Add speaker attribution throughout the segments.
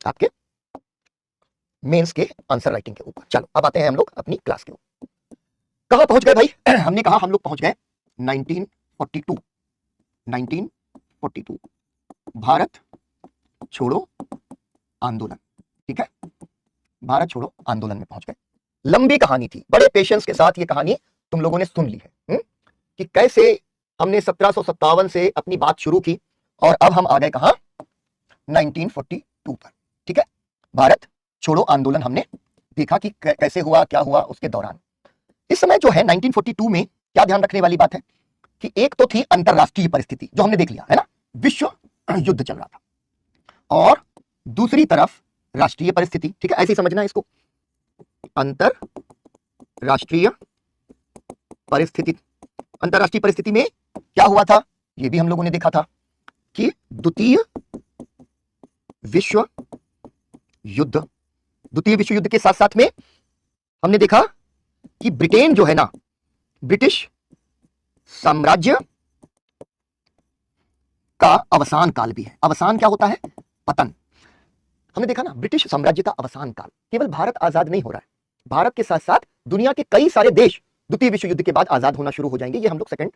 Speaker 1: आपके मेंस के answer writing के ऊपर। चलो अब आते हैं हम लोग अपनी क्लास के ऊपर। कहां पहुंच गए भाई? हमने कहा हम लोग पहुंच गए 1942। 1942 भारत छोड़ो आंदोलन। ठीक है, भारत छोड़ो आंदोलन में पहुंच गए। लंबी कहानी थी, बड़े पेशेंस के साथ ये कहानी तुम लोगों ने सुन ली है कि कैसे हमने 1757 से अपनी बात शुरू की और अब हम आ गए कहां? 1942 पर। ठीक है, भारत छोड़ो आंदोलन हमने देखा कि कैसे हुआ, क्या हुआ उसके दौरान। इस समय जो है 1942 में क्या ध्यान रखने वाली बात है कि एक तो थी अंतरराष्ट्रीय परिस्थिति जो हमने देख लिया है ना, विश्व युद्ध चल रहा था, और दूसरी तरफ राष्ट्रीय परिस्थिति। ठीक है, ऐसे ही समझना इसको, अंतरराष्ट्रीय परिस्थिति। अंतरराष्ट्रीय परिस्थिति में क्या हुआ था ये भी हम लोगों ने देखा था कि द्वितीय विश्व युद्ध के साथ साथ में हमने देखा कि ब्रिटेन जो है ना, ब्रिटिश साम्राज्य का अवसान काल भी है। अवसान क्या होता है? पतन। हमने देखा ना, ब्रिटिश साम्राज्य का अवसान काल। केवल भारत आजाद नहीं हो रहा है, भारत के साथ साथ दुनिया के कई सारे देश द्वितीय विश्व युद्ध के बाद आजाद होना शुरू हो जाएंगे। ये हम लोग सेकंड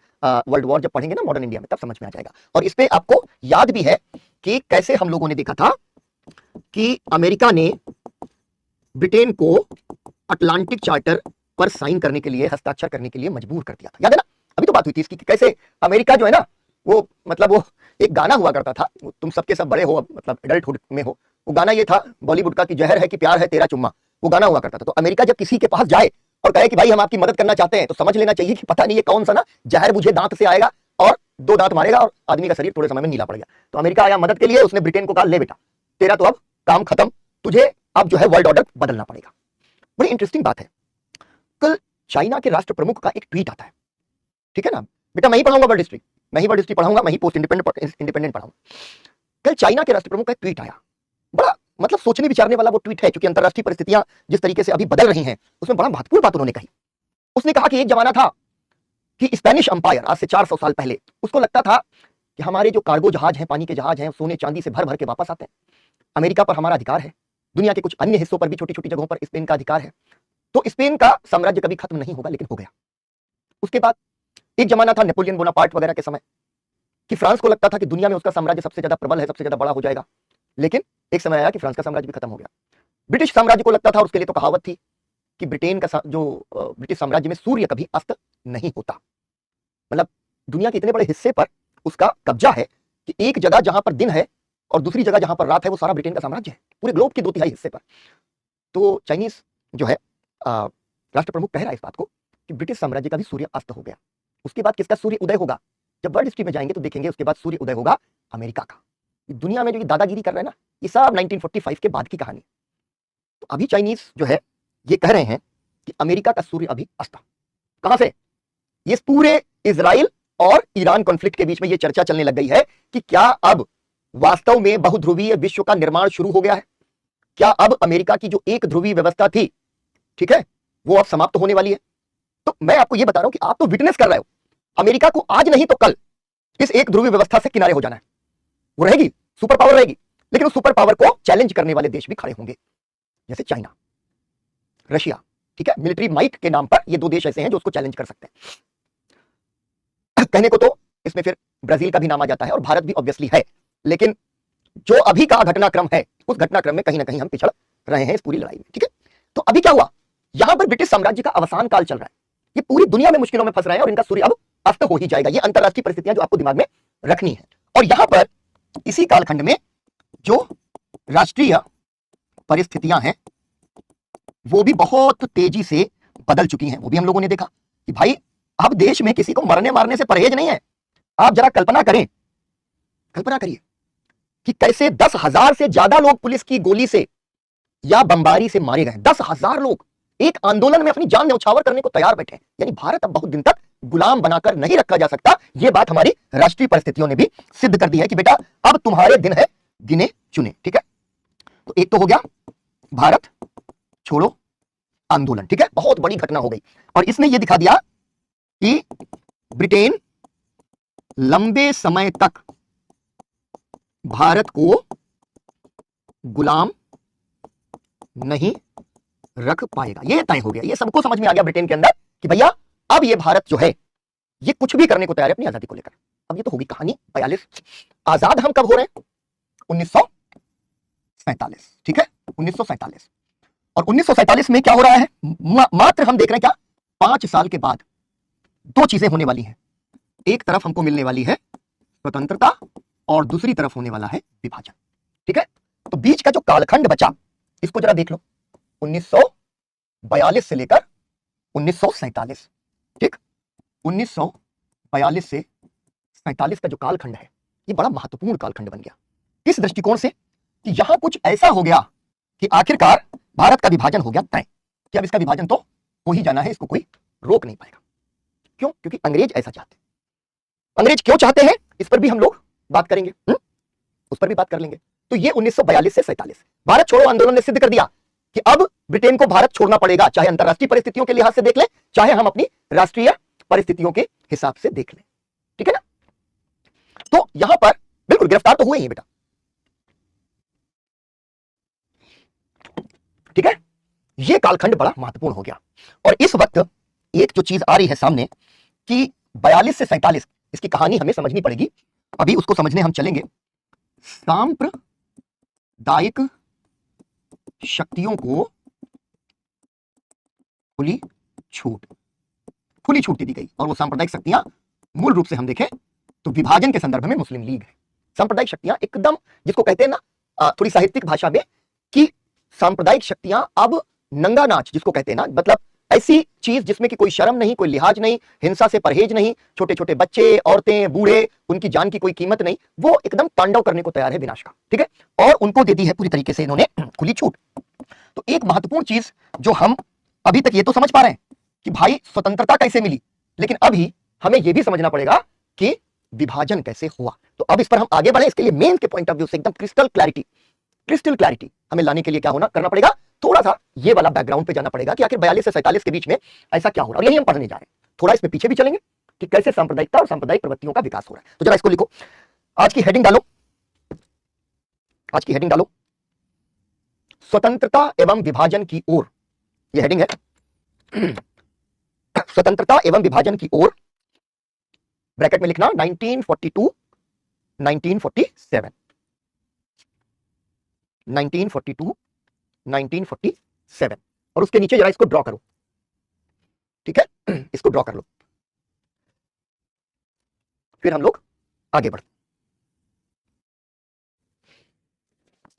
Speaker 1: वर्ल्ड वॉर जब पढ़ेंगे ना मॉडर्न इंडिया में, तब समझ में आ जाएगा। और इस पे आपको याद भी है कि कैसे हम लोगों ने देखा था कि अमेरिका ने ब्रिटेन को अटलांटिक चार्टर पर साइन करने के लिए, हस्ताक्षर करने के लिए मजबूर कर दिया था। याद है ना, अभी तो बात हुई थी इसकी कि कैसे अमेरिका जो है ना, वो मतलब वो एक गाना हुआ करता था, तुम सबके सब बड़े हो, मतलब एडल्टहुड में हो। वो गाना ये था बॉलीवुड का कि जहर है कि प्यार है तेरा चुम्मा, वो गाना हुआ करता था। तो अमेरिका जब किसी के पास जाए और कहे कि भाई हम आपकी मदद करना चाहते हैं, तो समझ लेना चाहिए कि पता नहीं ये कौन सा ना जहर मुझे दांत से आएगा और 2 दांत मारेगा और आदमी का शरीर थोड़े समय में नीला पड़ गया। तो अमेरिका आया मदद के लिए, उसने ब्रिटेन को कहा ले बेटा तेरा तो अब काम खत्म, तुझे अब जो है वर्ल्ड ऑर्डर बदलना पड़ेगा। बड़ी इंटरेस्टिंग बात है, कल चाइना के राष्ट्र प्रमुख का एक ट्वीट आता है। ठीक है ना बेटा, मैं ही पढ़ाऊंगा वर्ल्ड हिस्ट्री, मैं ही वर्ल्ड हिस्ट्री पढ़ाऊंगा, मैं ही पोस्ट इंडिपेंडेंट पढ़ाऊंगा। कल चाइना के राष्ट्र प्रमुख का एक ट्वीट आया, बड़ा मतलब सोचने विचारने वाला वो ट्वीट है, क्योंकि अंतरराष्ट्रीय परिस्थितियां जिस तरीके से अभी बदल रही हैं, उसमें बड़ा महत्वपूर्ण बात उन्होंने कही। उसने कहा कि एक जमाना था कि स्पेनिश अंपायर आज से 400 साल पहले, उसको लगता था कि हमारे जो कार्गो जहाज हैं, पानी के जहाज हैं, सोने चांदी से भर भर के वापस आते हैं, अमेरिका पर हमारा अधिकार है, दुनिया के कुछ अन्य हिस्सों पर भी छोटी छोटी जगहों पर स्पेन का अधिकार है, तो स्पेन का साम्राज्य कभी खत्म नहीं होगा। लेकिन हो गया। उसके बाद एक जमाना था नेपोलियन बोनापार्ट वगैरह के समय कि फ्रांस को लगता था कि दुनिया में उसका साम्राज्य सबसे ज्यादा प्रबल है, सबसे ज्यादा बड़ा हो जाएगा। लेकिन एक समय आया कि फ्रांस का साम्राज्य भी खत्म हो गया। ब्रिटिश साम्राज्य को लगता था, और उसके लिए तो कहावत थी कि ब्रिटेन का जो ब्रिटिश साम्राज्य में सूर्य कभी अस्त नहीं होता। मतलब दुनिया के इतने बड़े हिस्से पर उसका कब्जा है कि एक जगह जहां पर दिन है और दूसरी जगह जहां पर रात है, वो सारा ब्रिटेन का साम्राज्य है, पूरे ग्लोब के 2/3 हिस्से पर। तो चाइनीज जो है राष्ट्र प्रमुख कह रहा है इस बात को कि ब्रिटिश साम्राज्य का भी सूर्य अस्त हो गया। उसके बाद किसका सूर्य उदय होगा? जब वर्ल्ड हिस्ट्री में जाएंगे तो देखेंगे उसके बाद सूर्य उदय होगा अमेरिका का। दुनिया में जो दादागिरी कर रहे हैं ना, ये सब 1945 के बाद की कहानी। तो अभी चाइनीज जो है ये कह रहे हैं कि अमेरिका का सूर्य अभी अस्त। कहां से? ये पूरे इजराइल और ईरान कॉन्फ्लिक्ट के बीच में ये चर्चा चलने लग गई है कि क्या अब वास्तव में बहुध्रुवीय विश्व का निर्माण शुरू हो गया है? क्या अब अमेरिका की जो एक ध्रुवीय व्यवस्था थी, ठीक है, वो अब समाप्त होने वाली है? तो मैं आपको ये बता रहा हूं कि आप तो विटनेस कर रहे हो, अमेरिका को आज नहीं तो कल इस एक ध्रुवीय व्यवस्था से किनारे हो जाना है। वो रहेगी, सुपर पावर रहेगी, लेकिन उस सुपर पावर को चैलेंज करने वाले देश भी खड़े होंगे, जैसे चाइना, रशिया। ठीक है, मिलिट्री माइट के नाम पर ये 2 देश ऐसे हैं जो उसको चैलेंज कर सकते हैं। कहने को तो इसमें फिर ब्राजील का भी नाम आ जाता है और भारत भी ऑब्वियसली है, लेकिन जो अभी का घटनाक्रम है उस घटनाक्रम में कहीं ना कहीं हम पिछड़ रहे हैं इस पूरी लड़ाई में। ठीक है, तो अभी क्या हुआ, यहां पर ब्रिटिश साम्राज्य का अवसान काल चल रहा है, ये पूरी दुनिया में मुश्किलों में फंस रहे हैं और इनका सूर्य अब अस्त हो ही जाएगा। ये अंतरराष्ट्रीय परिस्थितियां जो आपको दिमाग में रखनी है। और यहां पर इसी कालखंड में जो राष्ट्रीय परिस्थितियां हैं वो भी बहुत तेजी से बदल चुकी हैं। वो भी हम लोगों ने देखा कि भाई अब देश में किसी को मरने मारने से परहेज नहीं है। आप जरा कल्पना करें, कल्पना करिए कि कैसे 10,000 से ज्यादा लोग पुलिस की गोली से या बमबारी से मारे गए। 10,000 लोग एक आंदोलन में अपनी जान न्यौछावर करने को तैयार बैठे। यानी भारत अब बहुत दिन तक गुलाम बनाकर नहीं रखा जा सकता। यह बात हमारी राष्ट्रीय परिस्थितियों ने भी सिद्ध कर दी है कि बेटा अब तुम्हारे दिन है गिने चुने। ठीक है, तो एक तो हो गया भारत छोड़ो आंदोलन। ठीक है, बहुत बड़ी घटना हो गई और इसने यह दिखा दिया कि ब्रिटेन लंबे समय तक भारत को गुलाम नहीं रख पाएगा। ये तय हो गया, ये सबको समझ में आ गया ब्रिटेन के अंदर कि भैया अब ये भारत जो है ये कुछ भी करने को तैयार है अपनी आजादी को लेकर। अब ये तो होगी कहानी 42। आजाद हम कब हो रहे हैं? 1947, ठीक है, 1947। और 1947 में क्या हो रहा है? मात्र हम देख रहे हैं क्या, 5 साल के बाद दो चीजें होने वाली हैं। एक तरफ हमको मिलने वाली है स्वतंत्रता और दूसरी तरफ होने वाला है विभाजन, ठीक है। तो बीच का जो कालखंड बचा इसको जरा देख लो, 1942 से लेकर 1947, ठीक। 1942 से 47 का जो कालखंड है ये बड़ा महत्वपूर्ण कालखंड बन गया। इस दृष्टिकोण से कि यहां कुछ ऐसा हो गया कि आखिरकार भारत का विभाजन हो गया तय कि अब इसका विभाजन तो हो ही जाना है, इसको कोई रोक नहीं पाएगा। क्यों? क्योंकि अंग्रेज ऐसा चाहते हैं। अंग्रेज क्यों चाहते हैं इस पर भी हम लोग बात करेंगे, उस पर भी बात कर लेंगे। तो ये 1942 से 47 भारत छोड़ो आंदोलन ने सिद्ध कर दिया कि अब ब्रिटेन को भारत छोड़ना पड़ेगा, चाहे अंतरराष्ट्रीय परिस्थितियों के लिहाज से देख ले, चाहे हम अपनी राष्ट्रीय परिस्थितियों के हिसाब से देख लें, ठीक है ना। तो यहां पर बिल्कुल गिरफ्तार तो हुए ही बेटा, ठीक है। यह कालखंड बड़ा महत्वपूर्ण हो गया। और इस वक्त एक जो चीज आ रही है सामने कि 42 से 47 इसकी कहानी हमें समझनी पड़ेगी। अभी उसको समझने हम चलेंगे सांप्रदायिक शक्तियों को खुली छूट दी गई। और वो सांप्रदायिक शक्तियां मूल रूप से हम देखें तो विभाजन के संदर्भ में मुस्लिम लीग है। सांप्रदायिक शक्तियां एकदम जिसको कहते हैं ना थोड़ी साहित्यिक भाषा में कि सांप्रदायिक शक्तियां अब नंगा नाच जिसको कहते हैं ना, मतलब ऐसी चीज जिसमें कि कोई शर्म नहीं, कोई लिहाज नहीं, हिंसा से परहेज नहीं, छोटे छोटे बच्चे, औरतें, बूढ़े, उनकी जान की कोई कीमत नहीं, वो एकदम तांडव करने को तैयार है विनाश का, ठीक है। और उनको दे दी है पूरी तरीके से इन्होंने खुली छूट। तो एक महत्वपूर्ण चीज जो हम अभी तक ये तो समझ पा रहे हैं कि भाई स्वतंत्रता कैसे मिली, लेकिन अभी हमें यह भी समझना पड़ेगा कि विभाजन कैसे हुआ। तो अब इस पर हम आगे बढ़े, इसके लिए मेंस के पॉइंट ऑफ व्यू से एकदम क्रिस्टल क्लैरिटी हमें लाने के लिए क्या करना पड़ेगा, थोड़ा सा ये वाला बैकग्राउंड पे जाना पड़ेगा कि आखिर 42 से 47 के बीच में ऐसा क्या हो रहा है। और यही हम पढ़ने जा रहे हैं। थोड़ा इसमें पीछे भी चलेंगे कि कैसे सांप्रदायिकता और सांप्रदायिक प्रवृत्तियों का विकास हो रहा है। तो जरा इसको लिखो, आज की हेडिंग डालो, स्वतंत्रता एवं विभाजन की ओर। यह हेडिंग है स्वतंत्रता एवं विभाजन की ओर, ब्रैकेट में लिखना 1942 1947 1942 1947 और उसके नीचे जरा इसको ड्रॉ करो, ठीक है। इसको ड्रॉ कर लो, फिर हम लोग आगे बढ़ते।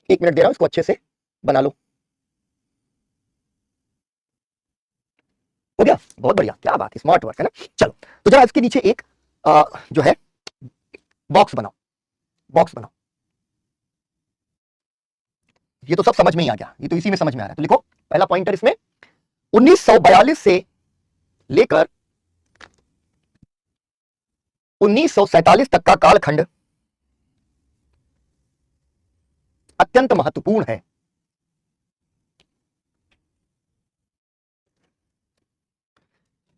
Speaker 1: 1 मिनट दे रहा हूं, इसको अच्छे से बना लो। हो गया, बहुत बढ़िया, क्या बात है, स्मार्ट वर्क है ना। चलो तो जरा इसके नीचे एक जो है बॉक्स बनाओ। ये तो सब समझ में ही आ गया, ये तो इसी में समझ में आ रहा है। तो लिखो पहला पॉइंटर इसमें 1942 से लेकर 1947 तक का कालखंड अत्यंत महत्वपूर्ण है।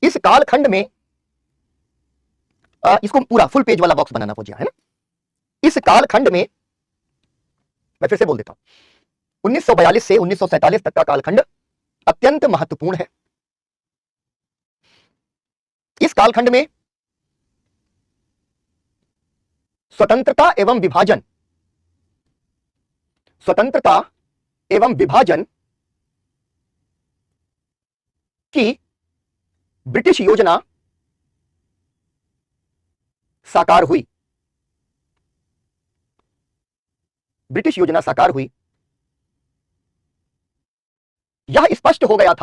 Speaker 1: इस कालखंड में इसको पूरा फुल पेज वाला बॉक्स बनाना पहुंचा है ना। इस कालखंड में मैं फिर से बोल देता हूं, 1942 से 1947 तक का कालखंड अत्यंत महत्वपूर्ण है। इस कालखंड में स्वतंत्रता एवं विभाजन की ब्रिटिश योजना साकार हुई। यह स्पष्ट हो गया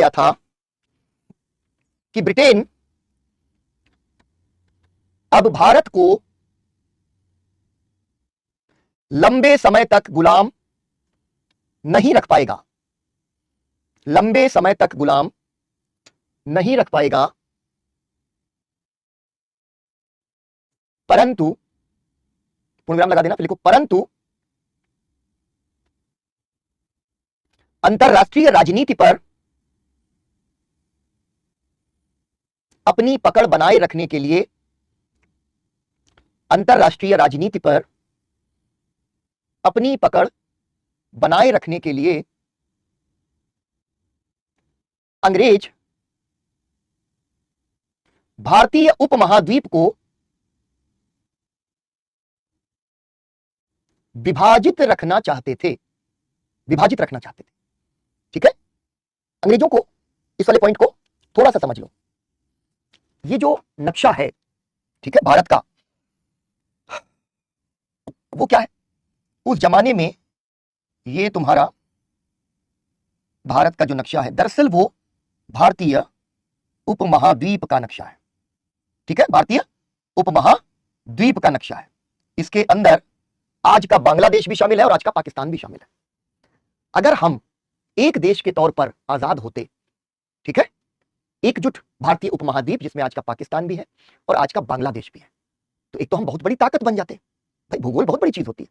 Speaker 1: था कि ब्रिटेन अब भारत को लंबे समय तक गुलाम नहीं रख पाएगा, परंतु पूर्णविराम लगा देना, फिर लिखो परंतु अंतरराष्ट्रीय राजनीति पर अपनी पकड़ बनाए रखने के लिए अंतरराष्ट्रीय राजनीति पर अपनी पकड़ बनाए रखने के लिए अंग्रेज भारतीय उपमहाद्वीप को विभाजित रखना चाहते थे, विभाजित रखना चाहते थे। ठीक है, अंग्रेजों को इस वाले पॉइंट को थोड़ा सा समझ लो। ये जो नक्शा है, ठीक है, भारत का, वो क्या है? उस जमाने में ये तुम्हारा भारत का जो नक्शा है, दरअसल वो भारतीय उपमहाद्वीप का नक्शा है। ठीक है, भारतीय उपमहाद्वीप का नक्शा है। इसके अंदर आज का बांग्लादेश भी शामिल है और आज का पाकिस्तान भी शामिल है। अगर हम एक देश के तौर पर आजाद होते, ठीक है, एकजुट भारतीय उपमहाद्वीप जिसमें आज का पाकिस्तान भी है और आज का बांग्लादेश भी है, तो एक तो हम बहुत बड़ी ताकत बन जाते। भाई भूगोल बहुत बड़ी चीज होती है,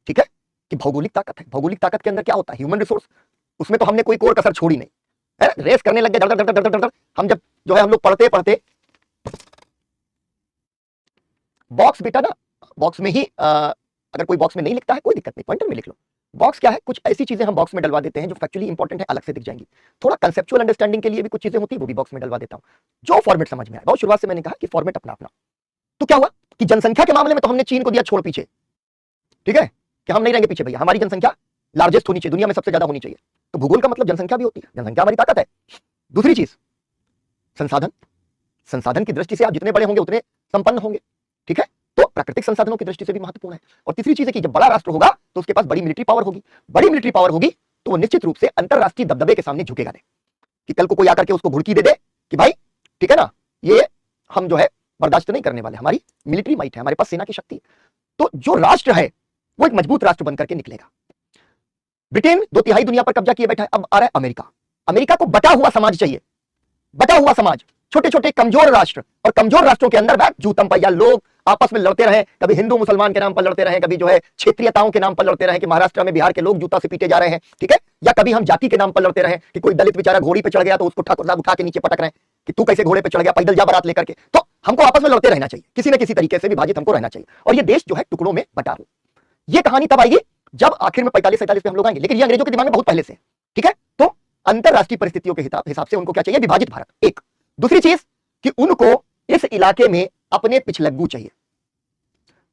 Speaker 1: ठीक है, कि भौगोलिक ताकत है। भौगोलिक ताकत के अंदर क्या होता है? Human resource. उसमें तो हमने कोई कोर कसर छोड़ी नहीं है, रेस करने लग गए धड़ धड़ धड़ धड़ धड़। हम जब जो है हम लोग पढ़ते पढ़ते बॉक्स बेटा ना, बॉक्स में ही अगर कोई बॉक्स में नहीं लिखता है कोई दिक्कत नहीं, पॉइंटर में लिख लो। बॉक्स क्या है? कुछ ऐसी चीजें हम बॉक्स में डलवा देते हैं जो फैक्चुअली इंपॉर्टेंट है, अलग से दिख जाएंगी। थोड़ा कंसेप्चुअल अंडरस्टैंडिंग के लिए भी कुछ चीजें होती है, वो भी बॉक्स में डलवा देता हूं, जो फॉर्मेट समझ में आए। बहुत शुरुआत से मैंने कहा कि फॉर्मेट अपना अपना। तो क्या हुआ कि जनसंख्या के मामले में तो हमने चीन को दिया छोड़ पीछे, ठीक है, कि हम नहीं रहेंगे पीछे भैया, हमारी जनसंख्या लार्जेस्ट होनी चाहिए, दुनिया में सबसे ज्यादा होनी चाहिए। तो भूगोल का मतलब जनसंख्या भी होती है, जनसंख्या हमारी ताकत है। दूसरी चीज संसाधन, संसाधन की दृष्टि से आप जितने बड़े होंगे उतने संपन्न होंगे, ठीक है, तो प्राकृतिक संसाधनों की दृष्टि से भी महत्वपूर्ण है। और तीसरी चीज है कि जब बड़ा राष्ट्र होगा तो उसके पास बड़ी मिलिट्री पावर होगी। बड़ी मिलिट्री पावर होगी तो वो निश्चित रूप से अंतरराष्ट्रीय दबदबे के सामने झुकेगा नहीं, कि कल को कोई आकर के उसको भुड़की दे दे कि भाई ठीक है ना, ये हम जो है बर्दाश्त नहीं करने वाले, हमारी मिलिट्री माइट है, हमारे पास सेना की शक्ति है। तो जो राष्ट्र है वो एक मजबूत राष्ट्र बनकर के निकलेगा। ब्रिटेन 2/3 दुनिया पर कब्जा किए बैठा है, अब आ रहा है अमेरिका। अमेरिका को बटा हुआ समाज चाहिए, बटा हुआ समाज, छोटे छोटे कमजोर राष्ट्र, और कमजोर राष्ट्रों के अंदर बैठ जूतम पहिया लोग आपस में लड़ते रहे, कभी हिंदू मुसलमान के नाम पर लड़ते रहे, कभी जो है क्षेत्रीयताओं के नाम पर लड़ते रहे कि महाराष्ट्र में बिहार के लोग जूता से पीटे जा रहे हैं, ठीक है, या कभी हम जाति के नाम पर लड़ते रहे कि कोई दलित बेचारा घोड़ी पे चढ़ गया तो उसको ठाकुर साहब उठा के नीचे पटक रहे हैं कि तू कैसे घोड़े पे चढ़ गया, पैदल जा बारात लेकर के। तो हमको आपस में लड़ते रहना चाहिए, किसी न किसी तरीके से विभाजित हमको रहना चाहिए, और ये देश जो है टुकड़ों में बटा हो। ये कहानी तब आएगी जब आखिर में 45-47 पे हम लोग आएंगे, लेकिन ये अंग्रेजों के दिमाग में बहुत पहले से, ठीक है। तो अंतरराष्ट्रीय परिस्थितियों के हिसाब से उनको क्या चाहिए? विभाजित भारत, एक। दूसरी चीज कि उनको इस इलाके में अपने पिछलग्गू चाहिए।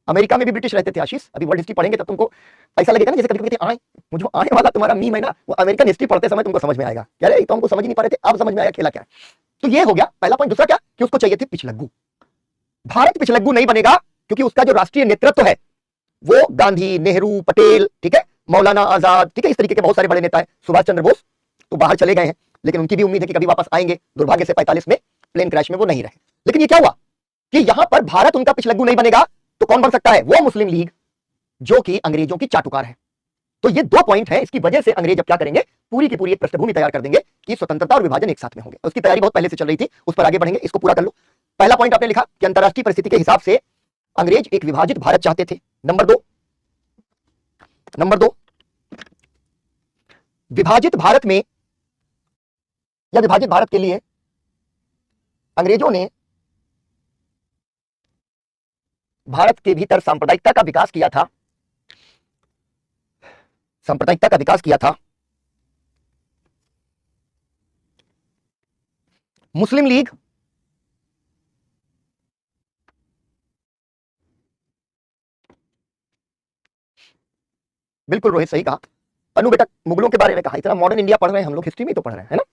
Speaker 1: अमेरिका में भी ब्रिटिश रहते थे आशीष, अभी वर्ल्ड हिस्ट्री पढ़ेंगे तब तुमको ऐसा लगेगा ना जैसे कभी कहते आए, वो जो आने वाला तुम्हारा मीम है ना, वो अमेरिकन हिस्ट्री पढ़ते समय तुमको समझ में आएगा। क्या रे, तो हमको समझ ही नहीं पा रहे थे, अब समझ में आया खेला क्या है। तो ये हो गया पहला पॉइंट। दूसरा क्या कि उसको चाहिए थे पिछलग्गू। भारत पिछलग्गू नहीं बनेगा क्योंकि उसका जो राष्ट्रीय नेतृत्व है वो गांधी, नेहरू, पटेल, ठीक है, मौलाना आजाद, ठीक है, इस तरीके के बहुत सारे बड़े नेता है। सुभाष चंद्र बोस तो बाहर चले गए हैं, लेकिन उनकी भी उम्मीद है कि कभी वापस आएंगे। दुर्भाग्य से 45 में प्लेन क्रैश में वो नहीं रहे। लेकिन ये क्या हुआ कि यहां पर भारत उनका पिछलग्गू नहीं बनेगा, तो कौन बन सकता है? वो मुस्लिम लीग, जो कि अंग्रेजों की चाटुकार है। तो ये दो पॉइंट है, इसकी वजह से अंग्रेज अब क्या करेंगे, पूरी की पूरी एक पृष्ठभूमि तैयार कर देंगे कि स्वतंत्रता और विभाजन एक साथ में होंगे। उसकी तैयारी बहुत पहले से चल रही थी, उस पर आगे बढ़ेंगे, इसको पूरा कर लो। पहला पॉइंट आपने लिखा कि अंतरराष्ट्रीय परिस्थिति के हिसाब से अंग्रेज एक विभाजित भारत चाहते थे। नंबर दो, विभाजित भारत में या विभाजित भारत के लिए अंग्रेजों ने भारत के भीतर सांप्रदायिकता का विकास किया था, सांप्रदायिकता का विकास किया था। मुस्लिम लीग बिल्कुल रोहित सही कहा, अनु बेटा मुगलों के बारे में कहा। इतना मॉडर्न इंडिया पढ़ रहे हैं हम लोग, हिस्ट्री में तो पढ़ रहे हैं, है ना।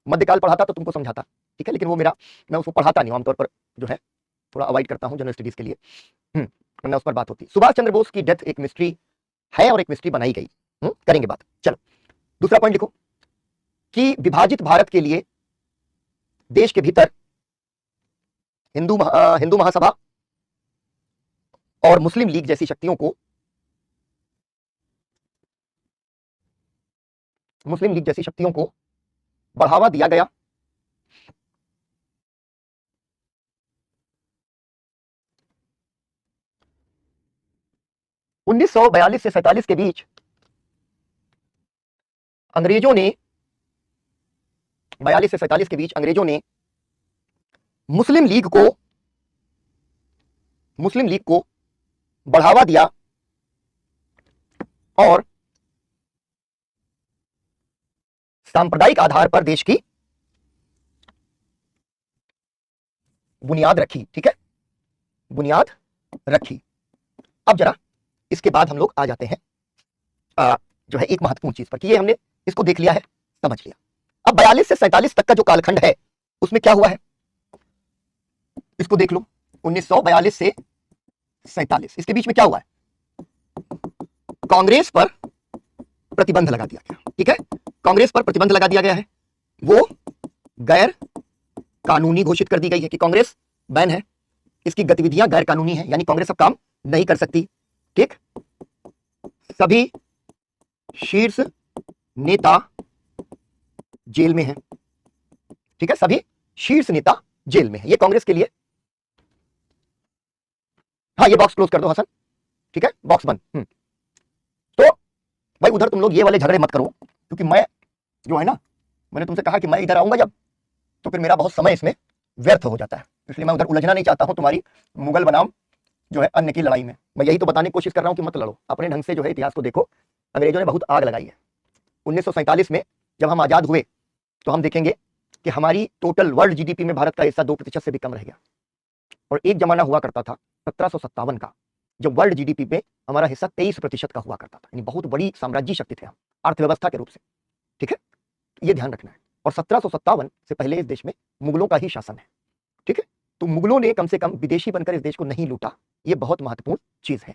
Speaker 1: मध्यकाल पढ़ाता तो तुमको समझाता, ठीक है, लेकिन वो मैं उसको पढ़ाता नहीं आमतौर पर, जो है थोड़ा अवॉइड करता हूं जनरल स्टडीज के लिए, वरना उस पर बात होती। सुभाष चंद्र बोस की डेथ एक मिस्ट्री है और एक मिस्ट्री बनाई गई, करेंगे बात। चलो दूसरा पॉइंट लिखो कि विभाजित भारत के लिए देश के भीतर हिंदू महासभा और मुस्लिम लीग जैसी शक्तियों को, मुस्लिम लीग जैसी शक्तियों को बढ़ावा दिया गया। उन्नीस सौ 42 से 47 के बीच अंग्रेजों ने 42 से 47 के बीच अंग्रेजों ने मुस्लिम लीग को मुस्लिम लीग को बढ़ावा दिया और सांप्रदायिक आधार पर देश की बुनियाद रखी। ठीक है, बुनियाद रखी। अब जरा इसके बाद हम लोग आ जाते हैं जो है एक महत्वपूर्ण चीज पर कि ये हमने इसको देख लिया है, समझ लिया। अब 42 से 47 तक का जो कालखंड है उसमें क्या हुआ है इसको देख लो। 1942 से 47 इसके बीच में क्या हुआ है? कांग्रेस पर प्रतिबंध लगा दिया गया। ठीक है, कांग्रेस पर प्रतिबंध लगा दिया गया है, वो गैर कानूनी घोषित कर दी गई है कि कांग्रेस बैन है, इसकी गतिविधियां गैर कानूनी है, यानी कांग्रेस अब काम नहीं कर सकती। ठीक, सभी शीर्ष नेता जेल में हैं। ठीक है, सभी शीर्ष नेता जेल में है। ये कांग्रेस के लिए, हाँ ये बॉक्स क्लोज कर दो हसन। ठीक है, बॉक्स बंद। तो भाई उधर तुम लोग ये वाले झगड़े मत करो, क्योंकि मैं जो है ना, मैंने तुमसे कहा कि मैं इधर आऊंगा जब, तो फिर मेरा बहुत समय इसमें व्यर्थ हो जाता है, इसलिए मैं उधर उलझना नहीं चाहता हूं तुम्हारी मुगल बनाम जो है अन्य की लड़ाई में। मैं यही तो बताने की कोशिश कर रहा हूं कि मत लड़ो, अपने ढंग से जो है इतिहास को देखो। अंग्रेजों ने बहुत आग लगाई है। 1947 में जब हम आजाद हुए तो हम देखेंगे कि हमारी टोटल वर्ल्ड जीडीपी में भारत का हिस्सा 2% से भी कम रह गया। और एक जमाना हुआ करता था 1757 का, जब वर्ल्ड जीडीपी में हमारा हिस्सा 23% का हुआ करता था, यानी बहुत बड़ी साम्राज्य शक्ति थे हम अर्थव्यवस्था के रूप से। ठीक है, ये ध्यान रखना है। और 1757 से पहले इस देश में मुगलों का ही शासन है। ठीक है, तो मुगलों ने कम से कम विदेशी बनकर इस देश को नहीं लूटा, ये बहुत महत्वपूर्ण चीज है।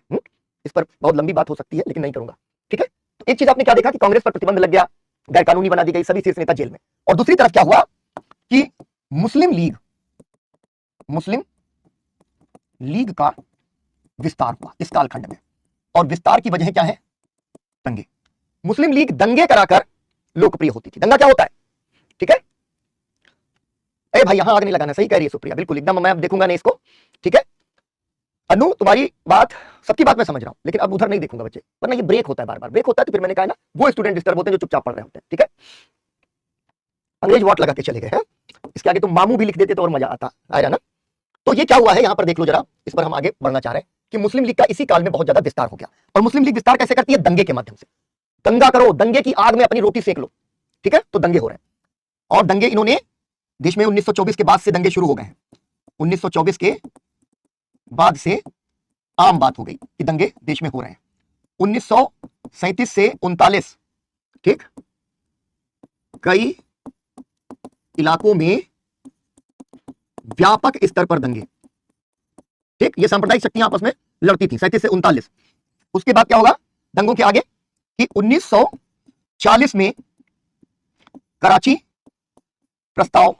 Speaker 1: इस पर बहुत लंबी बात हो सकती है, लेकिन नहीं करूंगा। ठीक है, तो एक चीज आपने क्या देखा कि कांग्रेस पर प्रतिबंध लग गया, गैर कानूनी बना दी गई, सभी शीर्ष नेता जेल में। और दूसरी तरफ क्या हुआ कि मुस्लिम लीग का विस्तार हुआ इस कालखंड में। और विस्तार की वजह क्या है? दंगे। मुस्लिम लीग दंगे कराकर लोकप्रिय होती थी। दंगा क्या होता है? ठीक है, अरे भाई यहां आग नहीं लगाना, सही कह रही है सुप्रिया, बिल्कुल एकदम, मैं अब देखूंगा नहीं इसको। ठीक है अनु, तुम्हारी बात, सबकी बात मैं समझ रहा हूं, लेकिन अब उधर नहीं देखूंगा बच्चे, वरना ये ब्रेक होता है, बार बार ब्रेक होता है। तो फिर मैंने कहा ना, वो स्टूडेंट डिस्टर्ब होते हैं जो चुपचाप पढ़ रहे होते हैं। ठीक है, अंग्रेज वॉट लगा के चले गए हैं, इसके आगे तुम मामू भी लिख देते तो और मजा आता आया ना। तो ये क्या हुआ है यहां पर देख लो जरा, इस पर हम आगे बढ़ना चाह रहे हैं कि मुस्लिम लीग का इसी काल में बहुत ज्यादा विस्तार हो गया। और मुस्लिम लीग विस्तार कैसे करती है? दंगे के माध्यम से। दंगा करो, दंगे की आग में अपनी रोटी सेक लो। ठीक है, तो दंगे हो रहे हैं। और दंगे इन्होंने देश में 1924 के बाद से दंगे शुरू हो गए हैं। 1924 के बाद से आम बात हो गई कि दंगे देश में हो रहे हैं। 1937 से 39, ठीक, कई इलाकों में व्यापक स्तर पर दंगे। ठीक, ये सांप्रदायिक शक्तियां आपस में लड़ती थी 37 से 39। उसके बाद क्या होगा दंगों के आगे कि 1940 में कराची प्रस्ताव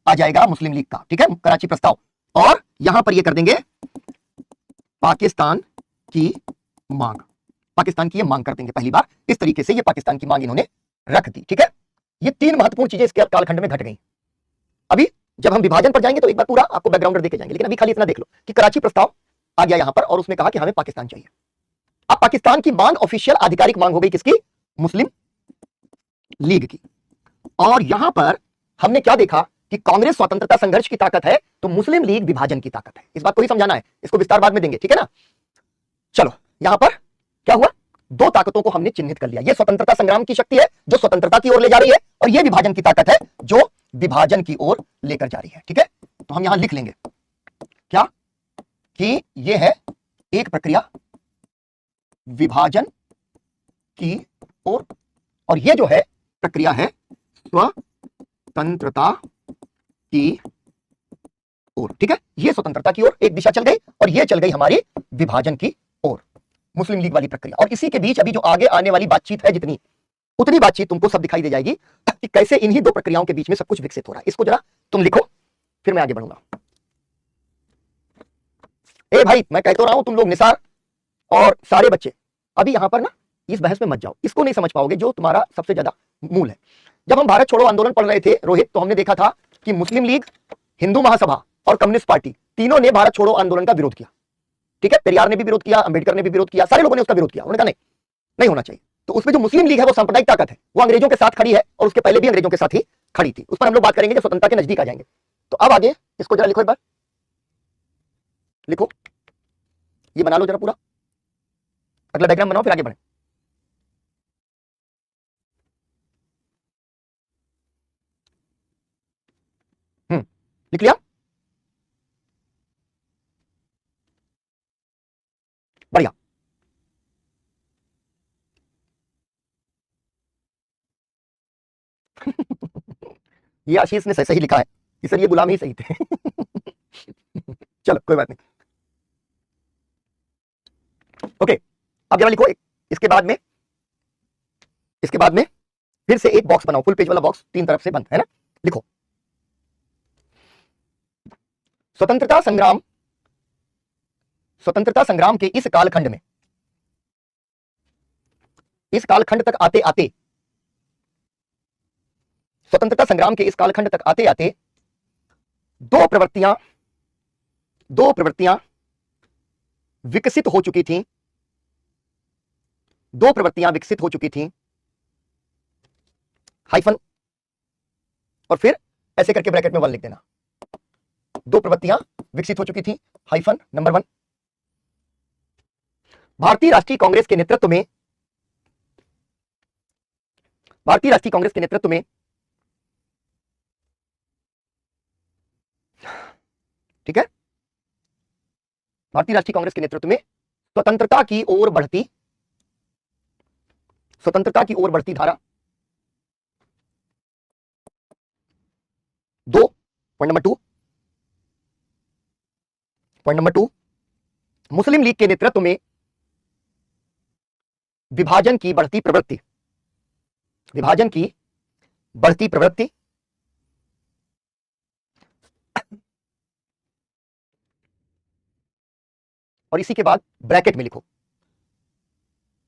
Speaker 1: आ जाएगा मुस्लिम लीग का। ठीक है, कराची प्रस्ताव, और यहां पर ये कर देंगे पाकिस्तान की मांग। पाकिस्तान की ये मांग कर देंगे पहली बार, इस तरीके से ये पाकिस्तान की मांग इन्होंने रख दी। ठीक है, ये तीन महत्वपूर्ण चीजें इसके कालखंड में घट गई। अभी जब हम विभाजन पर जाएंगे तो एक बार पूरा आपको बैकग्राउंड देके जाएंगे, लेकिन अभी खाली इतना देख लो कि कराची प्रस्ताव आ गया यहां पर, और उसमें कहा कि हमें पाकिस्तान चाहिए। अब पाकिस्तान की मांग ऑफिशियल आधिकारिक मांग हो गई किसकी? मुस्लिम लीग की। और यहां पर हमने क्या देखा कि कांग्रेस स्वतंत्रता संघर्ष की ताकत है, तो मुस्लिम लीग विभाजन की ताकत है। इस बात को ही समझाना है, इसको विस्तार बाद में देंगे। ठीक है ना, चलो यहां पर क्या हुआ, दो ताकतों को हमने चिन्हित कर लिया। यह स्वतंत्रता संग्राम की शक्ति है जो स्वतंत्रता की ओर ले जा रही है, और यह विभाजन की ताकत है जो विभाजन की ओर लेकर जा रही है। ठीक है, तो हम यहां लिख लेंगे क्या कि यह है एक प्रक्रिया विभाजन की ओर, और यह जो है प्रक्रिया है स्वतंत्रता की ओर। ठीक है, यह स्वतंत्रता की ओर एक दिशा चल गई, और यह चल गई हमारी विभाजन की ओर, मुस्लिम लीग वाली प्रक्रिया। और इसी के बीच अभी जो आगे आने वाली बातचीत है, जितनी उतनी बातचीत तुमको सब दिखाई दे जाएगी कि कैसे इन्हीं दो प्रक्रियाओं के बीच में सब कुछ विकसित हो रहा है। इसको जरा तुम लिखो, फिर मैं आगे बढ़ूंगा। ए भाई, मैं कहता रहा हूं तुम लोग निसार और सारे बच्चे अभी यहां पर ना इस बहस में मत जाओ, इसको नहीं समझ पाओगे जो तुम्हारा सबसे ज्यादा मूल है। जब हम भारत छोड़ो आंदोलन पढ़ रहे थे रोहित, तो हमने देखा था कि मुस्लिम लीग, हिंदू महासभा और कम्युनिस्ट पार्टी तीनों ने भारत छोड़ो आंदोलन का विरोध किया। ठीक है, पेरियार ने भी विरोध किया, अंबेडकर ने भी विरोध किया, सारे लोगों ने उसका विरोध किया। उन्होंने कहा नहीं होना चाहिए। तो उसमें जो मुस्लिम लीग है वो सांप्रदायिक ताकत है, वो अंग्रेजों के साथ खड़ी है, और उसके पहले भी अंग्रेजों के साथ ही खड़ी थी। उस पर हम लोग बात करेंगे जब स्वतंत्रता के नजदीक आ जाएंगे। तो अब आगे इसको जरा लिखो, एक बार लिखो ये बना लो जरा पूरा, अगला डायग्राम बनाओ फिर आगे बढ़े। लिख लिया, बढ़िया। ये आशीष ने सही लिखा है कि सर ये गुलाम ही सही थे। चलो कोई बात नहीं। ओके, अब जरा लिखो इसके बाद में, इसके बाद में फिर से एक बॉक्स बनाओ, फुल पेज वाला बॉक्स, 3 तरफ से बंद है ना। लिखो स्वतंत्रता संग्राम, स्वतंत्रता संग्राम के इस कालखंड में, इस कालखंड तक आते आते, स्वतंत्रता संग्राम के इस कालखंड तक आते आते दो प्रवृत्तियां विकसित हो चुकी थीं, दो प्रवृत्तियां विकसित हो चुकी थीं, हाइफन और फिर ऐसे करके ब्रैकेट में 1 लिख देना। दो प्रवृत्तियां विकसित हो चुकी थीं, हाइफन नंबर 1, भारतीय राष्ट्रीय कांग्रेस के नेतृत्व में, भारतीय राष्ट्रीय कांग्रेस के नेतृत्व में, ठीक है, भारतीय राष्ट्रीय कांग्रेस के नेतृत्व में स्वतंत्रता की ओर बढ़ती, स्वतंत्रता की ओर बढ़ती धारा 2, पॉइंट नंबर 2, मुस्लिम लीग के नेतृत्व में विभाजन की बढ़ती प्रवृत्ति, विभाजन की बढ़ती प्रवृत्ति, और इसी के बाद ब्रैकेट में लिखो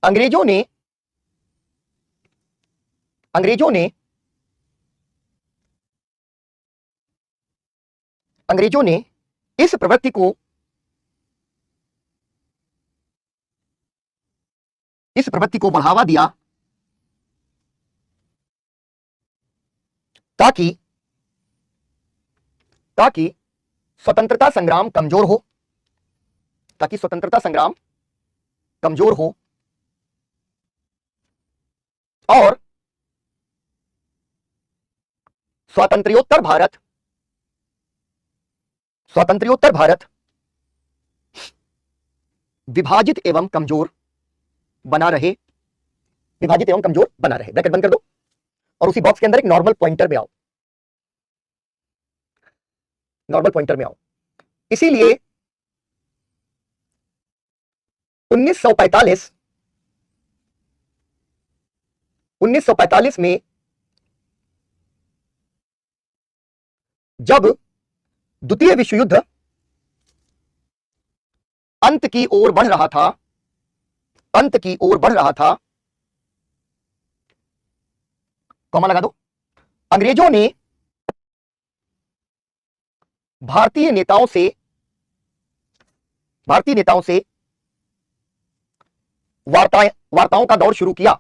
Speaker 1: अंग्रेजों ने इस प्रवृत्ति को, इस प्रवृत्ति को बढ़ावा दिया ताकि स्वतंत्रता संग्राम कमजोर हो, ताकि स्वतंत्रता संग्राम कमजोर हो और स्वातंत्र्योत्तर भारत विभाजित एवं कमजोर बना रहे, विभाजित एवं कमजोर बना रहे। ब्रैकेट बंद कर दो और उसी बॉक्स के अंदर एक नॉर्मल पॉइंटर में आओ, नॉर्मल पॉइंटर में आओ। इसीलिए 1945 में जब द्वितीय विश्व युद्ध अंत की ओर बढ़ रहा था, कॉमा लगा दो, अंग्रेजों ने भारतीय नेताओं से वार्ताओं का दौर शुरू किया,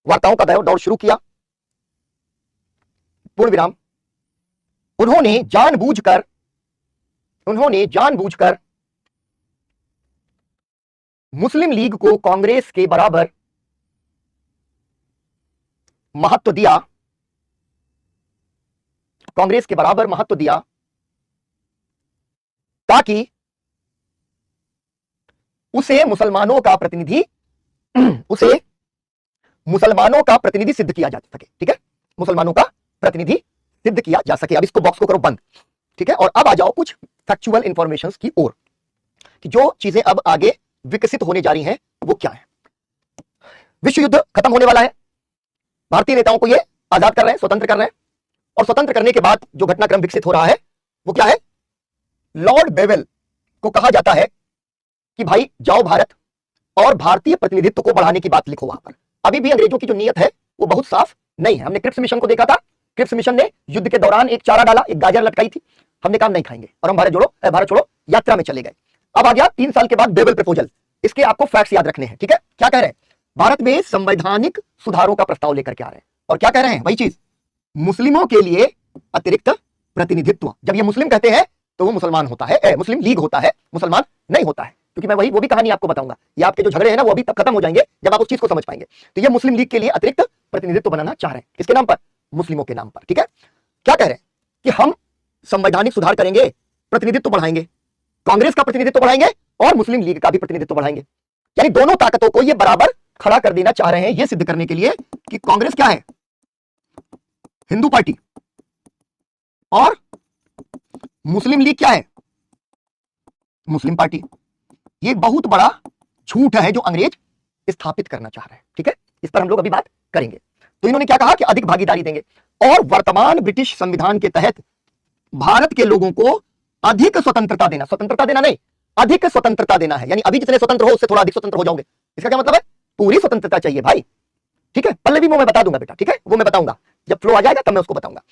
Speaker 1: वार्ताओं का दौर शुरू किया, पूर्ण विराम। उन्होंने जानबूझकर मुस्लिम लीग को कांग्रेस के बराबर महत्व दिया, कांग्रेस के बराबर महत्व दिया ताकि उसे मुसलमानों का प्रतिनिधि सिद्ध किया जा सके, ठीक है, मुसलमानों का प्रतिनिधि सिद्ध किया जा सके। अब इसको बॉक्स को करो बंद, ठीक है, और अब आ जाओ कुछ फैक्चुअल इंफॉर्मेशंस की ओर कि जो चीजें अब आगे विकसित होने जा रही हैं वो क्या है। विश्व युद्ध खत्म होने वाला है, भारतीय नेताओं को ये आजाद कर रहे हैं, स्वतंत्र कर रहे हैं, और स्वतंत्र करने के बाद जो घटनाक्रम विकसित हो रहा है वो क्या है, लॉर्ड बेवेल को कहा जाता है कि भाई जाओ भारत और भारतीय प्रतिनिधित्व को बढ़ाने की बात लिखो वहां पर। अभी भी अंग्रेजों की जो नीयत है वो बहुत साफ नहीं है। हमने क्रिप्स मिशन को देखा था, क्रिप्स मिशन ने युद्ध के दौरान एक चारा डाला, एक गाजर लटकाई थी, हमने कहा नहीं खाएंगे और हम भारत छोड़ो यात्रा में चले गए। अब आ गया 3 साल के बाद बेवेल प्रपोजल, इसके आपको फैक्ट्स याद रखने हैं, ठीक है। क्या कह रहे हैं, भारत में संवैधानिक सुधारों का प्रस्ताव लेकर के आ रहे हैं, और क्या कह रहे हैं, वही चीज, मुस्लिमों के लिए अतिरिक्त प्रतिनिधित्व। जब ये मुस्लिम कहते हैं तो वो मुसलमान होता है, मुस्लिम लीग होता है, मुसलमान नहीं होता है। क्योंकि मैं वो भी कहानी आपको बताऊंगा। ये आपके जो झगड़े हैं ना वो अभी तक खत्म हो जाएंगे जब आप उस चीज को समझ पाएंगे। तो ये मुस्लिम लीग के लिए अतिरिक्त प्रतिनिधित्व बनाना चाह रहे हैं, किसके नाम पर? मुस्लिमों के नाम पर। ठीक है, क्या कह रहे हैं कि हम संवैधानिक सुधार करेंगे, प्रतिनिधित्व बढ़ाएंगे, कांग्रेस का प्रतिनिधित्व बढ़ाएंगे और मुस्लिम लीग का भी प्रतिनिधित्व बढ़ाएंगे। यानी दोनों ताकतों को ये बराबर खड़ा कर देना चाह रहे हैं, ये सिद्ध करने के लिए कि कांग्रेस क्या है? हिंदू पार्टी, और मुस्लिम लीग क्या है? Muslim party. ये बहुत बड़ा झूठ है जो अंग्रेज स्थापित करना चाह रहे हैं। ठीक है, इस पर हम लोग अभी बात करेंगे। तो इन्होंने क्या कहा कि अधिक भागीदारी देंगे और वर्तमान ब्रिटिश संविधान के तहत भारत के लोगों को अधिक स्वतंत्रता देना, स्वतंत्रता देना नहीं, अधिक स्वतंत्रता देना है। यानी अभी जितने स्वतंत्र हो उससे थोड़ा अधिक स्वतंत्र हो जाओगे। इसका क्या मतलब है? पूरी स्वतंत्रता चाहिए भाई। ठीक है, पल्लवी वो मैं बता दूंगा बेटा। ठीक है, वो मैं बताऊंगा जब फ्लो आ जाएगा तब मैं उसको बताऊंगा।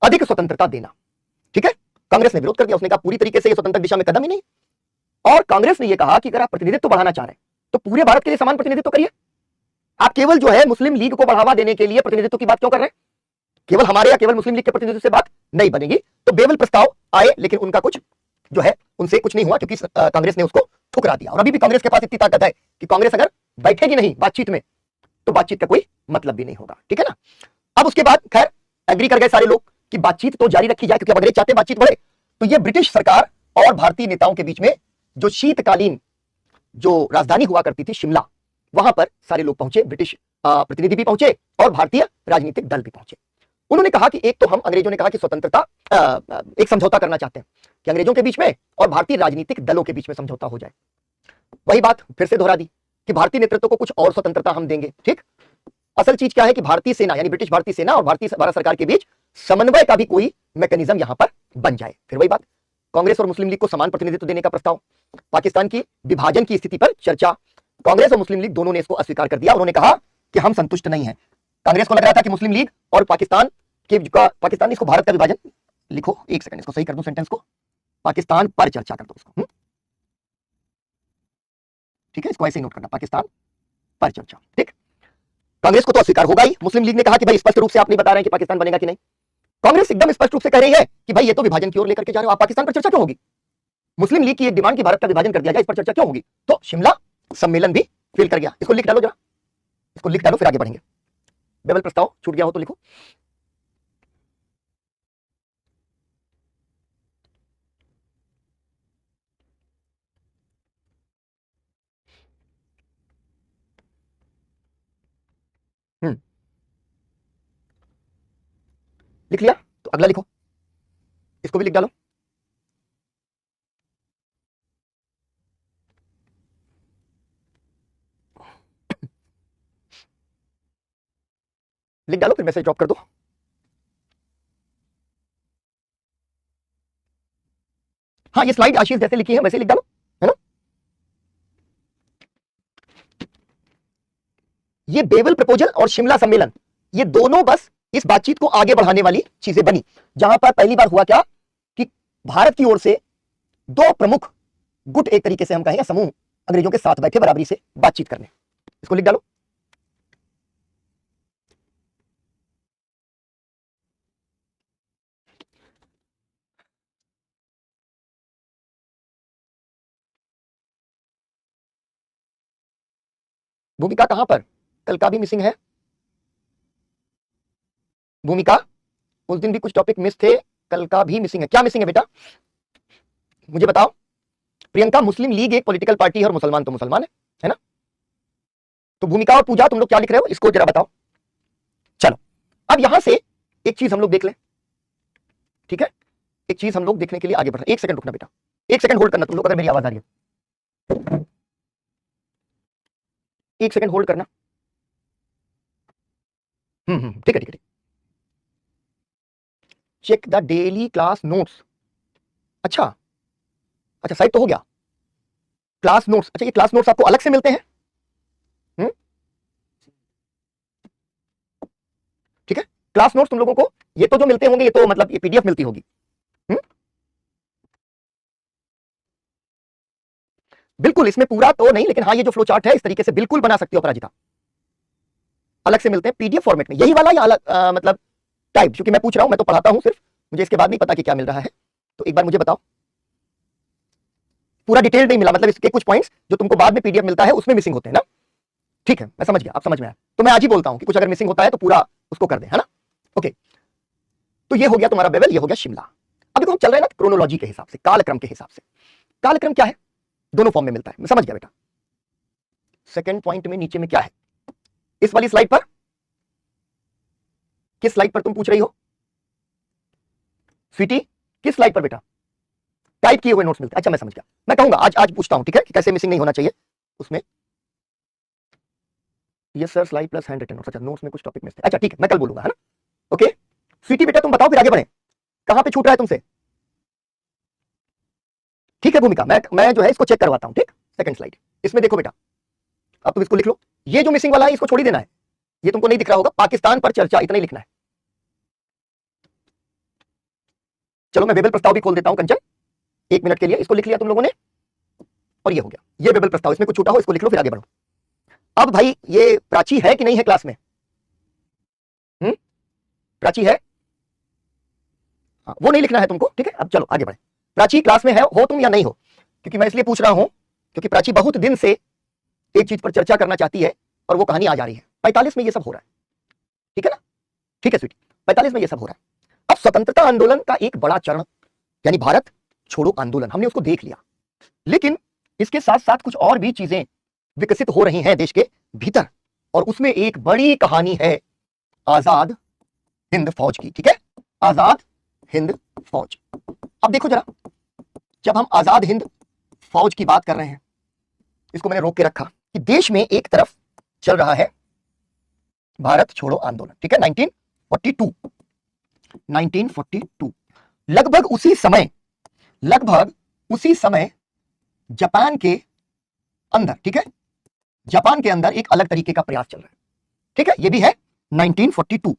Speaker 1: अधिक स्वतंत्रता देना। ठीक है, कांग्रेस ने विरोध कर दिया, उसने कहा पूरी तरीके से ये स्वतंत्र दिशा में कदम ही नहीं। और कांग्रेस ने यह कहा कि अगर आप प्रतिनिधित्व बढ़ाना चाह रहे हैं तो पूरे भारत के लिए समान प्रतिनिधित्व करिए। आप केवल जो है मुस्लिम लीग को बढ़ावा देने के लिए प्रतिनिधित्व की बात क्यों कर रहे हैं? केवल हमारे या केवल मुस्लिम लीग के प्रतिनिधित्व से बात नहीं बनेगी। तो बेवल प्रस्ताव आए लेकिन उनका कुछ जो है उनसे कुछ नहीं हुआ, क्योंकि कांग्रेस ने उसको ठुकरा दिया। और अभी भी कांग्रेस के पास इतनी ताकत है कि कांग्रेस अगर बैठेगी नहीं बातचीत में तो बातचीत का कोई मतलब भी नहीं होगा। ठीक है ना। अब उसके बाद खैर एग्री कर गए सारे लोग कि बातचीत तो जारी रखी जाए, क्योंकि अंग्रेज चाहते बातचीत बढ़े। तो ये ब्रिटिश सरकार और भारतीय नेताओं के बीच में जो शीतकालीन जो राजधानी हुआ करती थी शिमला, वहां पर सारे लोग पहुंचे, ब्रिटिश प्रतिनिधि भी पहुंचे और भारतीय राजनीतिक दल भी पहुंचे। उन्होंने कहा कि एक तो हम अंग्रेजों ने कहा कि स्वतंत्रता एक समझौता करना चाहते हैं कि अंग्रेजों के बीच में और भारतीय राजनीतिक दलों के बीच में समझौता हो जाए। वही बात फिर से दोहरा दी कि भारतीय नेतृत्व को कुछ और स्वतंत्रता हम देंगे। ठीक, असल चीज क्या है कि भारतीय सेना यानी ब्रिटिश भारतीय सेना और भारत सरकार के बीच समन्वय का भी कोई मैकेनिज्म यहां पर बन जाए। फिर वही बात, कांग्रेस और मुस्लिम लीग को समान प्रतिनिधित्व देने का प्रस्ताव, पाकिस्तान की विभाजन की स्थिति पर चर्चा। कांग्रेस और मुस्लिम लीग दोनों ने इसको अस्वीकार कर दिया। उन्होंने कहा कि हम संतुष्ट नहीं हैं। कांग्रेस को लग रहा था कि मुस्लिम लीग और पाकिस्तान इसको भारत का विभाजन, लिखो एक सेकंड इसको सही कर दो सेंटेंस को, पाकिस्तान पर चर्चा कर दो इसको। ठीक है, इसको ऐसे ही नोट करना, पाकिस्तान पर चर्चा। ठीक, कांग्रेस को तो अस्वीकार होगा ही। मुस्लिम लीग ने कहा कि भाई स्पष्ट रूप से आप नहीं बता रहे हैं कि पाकिस्तान बनेगा कि नहीं। कांग्रेस एकदम स्पष्ट रूप से कह रही है कि भाई ये तो विभाजन की ओर लेकर के जा रहे हो, आप पाकिस्तान पर चर्चा क्यों होगी? मुस्लिम लीग की एक डिमांड कि भारत का विभाजन कर दिया जाए, इस पर चर्चा क्यों होगी? तो शिमला सम्मेलन भी फेल कर गया। इसको लिख डालो जरा, इसको लिख डालो फिर आगे बढ़ेंगे। बेवल प्रस्ताव छूट गया हो तो लिखो। लिख लिया तो अगला लिखो, इसको भी लिख डालो। लिख डालो फिर मैसेज ड्रॉप कर दो। हाँ, ये स्लाइड आशीष जैसे लिखी है वैसे लिख डालो, है ना। ये बेवल प्रपोजल और शिमला सम्मेलन, ये दोनों बस इस बातचीत को आगे बढ़ाने वाली चीजें बनी, जहां पर पहली बार हुआ क्या कि भारत की ओर से दो प्रमुख गुट, एक तरीके से हम कहें समूह, अंग्रेजों के साथ बैठे बराबरी से बातचीत करने। इसको लिख डालो। भूमिका कहां पर? कल का भी मिसिंग है भूमिका। उस दिन भी कुछ टॉपिक मिस थे, कल का भी मिसिंग है। क्या मिसिंग है बेटा, मुझे बताओ। प्रियंका, मुस्लिम लीग एक पॉलिटिकल पार्टी है और मुसलमान तो मुसलमान है ना। तो भूमिका और पूजा तुम लोग क्या लिख रहे हो इसको जरा बताओ। चलो अब यहां से एक चीज हम लोग देख लें। ठीक है, एक चीज हम लोग देखने के लिए आगे बढ़ रहे हैं। एक सेकंड रुकना बेटा, एक सेकंड होल्ड करना तुम लोग, अगर मेरी आवाज आ रही है। एक सेकंड होल्ड करना। ठीक है ठीक है। Check the daily class notes. अच्छा अच्छा, साइड तो हो गया। क्लास नोट्स, अच्छा ये क्लास नोट्स आपको अलग से मिलते हैं? ठीक है, क्लास नोट्स तुम लोगों को ये तो जो मिलते होंगे ये तो मतलब ये पीडीएफ मिलती होगी। बिल्कुल, इसमें पूरा तो नहीं, लेकिन हाँ ये जो फ्लो चार्ट है इस तरीके से बिल्कुल बना सकती हो अपराजिता। अलग से मिलते हैं पीडीएफ फॉर्मेट में, यही वाला या अलग मतलब टाइप? क्योंकि मैं पूछ रहा हूं, मैं तो पढ़ाता हूं सिर्फ, मुझे इसके बाद नहीं पता कि क्या मिल रहा है। तो एक बार मुझे बताओ, पूरा डिटेल नहीं मिला, मतलब इसके कुछ पॉइंट्स जो तुमको बाद में पीडीएफ मिलता है उसमें मिसिंग होते हैं ना। ठीक है, मैं समझ गया, आप समझ में आया। तो मैं आज ही बोलता हूं कि कुछ अगर मिसिंग होता है तो पूरा उसको कर दे, है ना। ओके, तो ये हो गया तुम्हारा बेबल, ये हो गया शिमला। अब देखो हम चल रहे हैं ना क्रोनोलॉजी के हिसाब से, कालक्रम के हिसाब से। कालक्रम क्या है, दोनों फॉर्म में मिलता है, मैं समझ गया बेटा। सेकंड पॉइंट में नीचे में क्या है, इस वाली स्लाइड पर, किस स्लाइड पर तुम पूछ रही हो स्वीटी, किस स्लाइड पर बेटा टाइप किए हुए नोट्स मिलते हैं? अच्छा मैं समझ गया, मैं कहूंगा आज पूछता हूं, ठीक है, कि कैसे मिसिंग नहीं होना चाहिए उसमें। Yes sir, slide plus hand written notes. अच्छा नोट्स में कुछ टॉपिक मिस थे, अच्छा ठीक है, मैं कल बोलूंगा, है ना। ओके स्वीटी बेटा तुम बताओ, फिर आगे बढ़े, कहां पे छूट रहा है तुमसे? ठीक है भूमिका, मैं जो है इसको चेक करवाता हूं, ठीक। सेकंड स्लाइड, इसमें देखो बेटा, अब तुम इसको लिख लो, ये जो मिसिंग वाला है इसको छोड़ ही देना है, ये तुमको नहीं दिख रहा होगा, पाकिस्तान पर चर्चा, इतना ही लिखना है। चलो मैं बेबल प्रस्ताव भी खोल देता हूं कंचन, 1 मिनट के लिए, इसको लिख लिया तुम लोगों ने, और ये हो गया, ये बेबल प्रस्ताव, इसमें कुछ छूटा हो इसको लिख लो, फिर आगे बढ़ो। अब भाई ये प्राची है कि नहीं है क्लास में? प्राची है? हाँ, वो नहीं लिखना है तुमको, ठीक है। अब चलो आगे बढ़े, प्राची क्लास में है हो तुम या नहीं हो? क्योंकि मैं इसलिए पूछ रहा हूं क्योंकि प्राची बहुत दिन से एक चीज पर चर्चा करना चाहती है और वो कहानी आ जा रही है। 45 में ये सब हो रहा है, ठीक है ना, ठीक है स्वीटी, 45 में ये सब हो रहा है। अब स्वतंत्रता आंदोलन का एक बड़ा चरण यानी भारत छोड़ो आंदोलन, हमने उसको देख लिया, लेकिन इसके साथ साथ कुछ और भी चीजें विकसित हो रही हैं देश के भीतर, और उसमें एक बड़ी कहानी है आजाद हिंद फौज की, ठीक है, आजाद हिंद फौज। अब देखो जरा, जब हम आजाद हिंद फौज की बात कर रहे हैं, इसको मैंने रोक के रखा कि देश में एक तरफ चल रहा है भारत छोड़ो आंदोलन, ठीक है, 1942 लगभग उसी समय जापान के अंदर, ठीक है, जापान के अंदर एक अलग तरीके का प्रयास चल रहा है, ठीक है, ये भी है 1942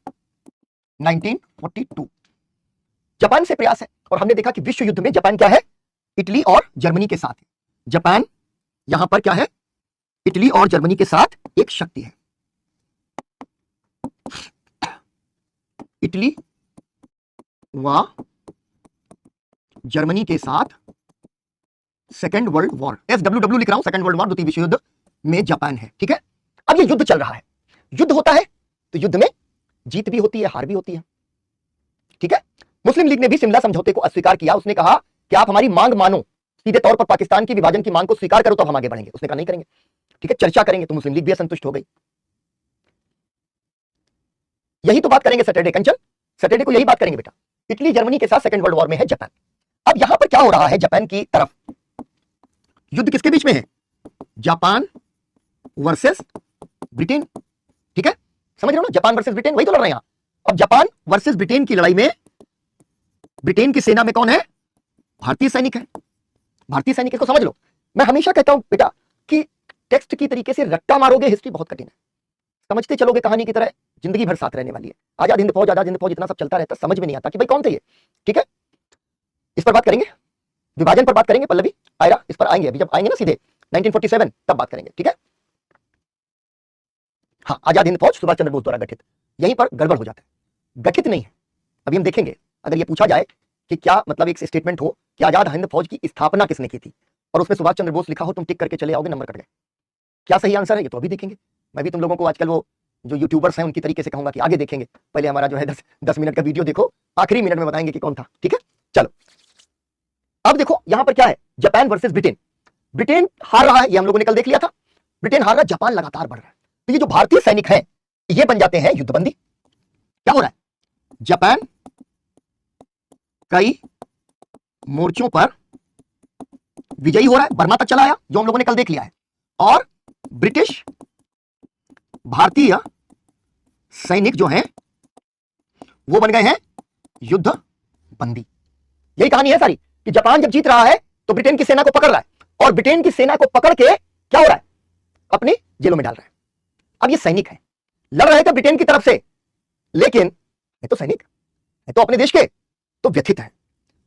Speaker 1: जापान से प्रयास है। और हमने देखा कि विश्व युद्ध में जापान क्या है, इटली और जर्मनी के साथ है। जापान यहां पर क्या है, इटली और जर्मनी के साथ एक शक्ति है। इटली व जर्मनी के साथ सेकेंड वर्ल्ड वॉर, SWW लिख रहा हूं, सेकेंड वर्ल्ड वॉर, द्वितीय विश्व युद्ध में जापान है, ठीक है। अब ये युद्ध चल रहा है, युद्ध होता है तो युद्ध में जीत भी होती है, हार भी होती है, ठीक है। मुस्लिम लीग ने भी शिमला समझौते को अस्वीकार किया, उसने कहा कि आप हमारी मांग मानो, सीधे तौर पर पाकिस्तान की विभाजन की मांग को स्वीकार करो तो हम आगे बढ़ेंगे। उसने कहा नहीं करेंगे, ठीक है, चर्चा करेंगे, तो मुस्लिम लीग भी असंतुष्ट हो गई। यही तो बात करेंगे सैटरडे कंचन, सैटरडे को यही बात करेंगे बेटा। इटली जर्मनी के साथ सेकंड वर्ल्ड वॉर में है जापान। अब यहां पर क्या हो रहा है, जापान की तरफ युद्ध किसके बीच में है, जापान वर्सेस ब्रिटेन, ठीक है, समझ रहे हो ना, जापान वर्सेस ब्रिटेन, वही तो लड़ रहे हैं यहां। अब जापान वर्सेस ब्रिटेन की लड़ाई में ब्रिटेन की सेना में कौन है, भारतीय सैनिक है, भारतीय सैनिक, इसको समझ लो। मैं हमेशा कहता हूं बेटा कि टेक्स्ट की तरीके से रट्टा मारोगे हिस्ट्री बहुत कठिन है, समझते चलोगे कहानी की तरह जिंदगी भर साथ रहने वाली है। आजाद हिंद फौज, आजाद हिंद फौज, इतना सब चलता रहता, समझ में नहीं आता कि भाई कौन थे ये, ठीक है। इस पर बात करेंगे, विभाजन पर बात करेंगे, पल्लवी आयरा इस पर आएंगे, अभी जब आएंगे ना सीधे 1947 तब बात करेंगे, ठीक है। हाँ, आजाद हिंद फौज सुभाष चंद्र बोस द्वारा गठित, यहीं पर गड़बड़ हो जाता है, गठित नहीं है। अभी हम देखेंगे, अगर ये पूछा जाए कि क्या मतलब एक स्टेटमेंट हो कि आजाद हिंद फौज की स्थापना किसने की थी और उसमें सुभाष चंद्र बोस लिखा हो, तुम टिक करके चले आओगे, नंबर कट गए। क्या सही आंसर है ये तो अभी देखेंगे। मैं भी तुम लोगों को आजकल वो जो यूट्यूबर्स हैं उनकी तरीके से कहूंगा कि आगे देखेंगे, पहले हमारा जो है 10 मिनट का वीडियो देखो, आखिरी मिनट में बताएंगे कि कौन था, ठीक है। चलो अब देखो यहां पर क्या है, जापान वर्सेस ब्रिटेन। ब्रिटेन हार रहा है, ये हम लोगों ने कल देख लिया था, ब्रिटेन हार रहा है, जापान लगातार बढ़ रहा है। तो ये जो भारतीय सैनिक हैं ये बन जाते हैं युद्धबंदी। क्या हो रहा है, जापान कई मोर्चों पर विजयी हो रहा है, बर्मा तक चला आया, जो हम लोगों ने कल देख लिया है, और ब्रिटिश भारतीय सैनिक जो हैं वो बन गए हैं युद्ध बंदी। यही कहानी है सारी कि जापान जब जीत रहा है तो ब्रिटेन की सेना को पकड़ रहा है, और ब्रिटेन की सेना को पकड़ के क्या हो रहा है, अपनी जेलों में डाल रहा है। अब ये सैनिक है, लड़ रहे थे ब्रिटेन की तरफ से, लेकिन ये तो सैनिक है, तो अपने देश के तो व्यथित है।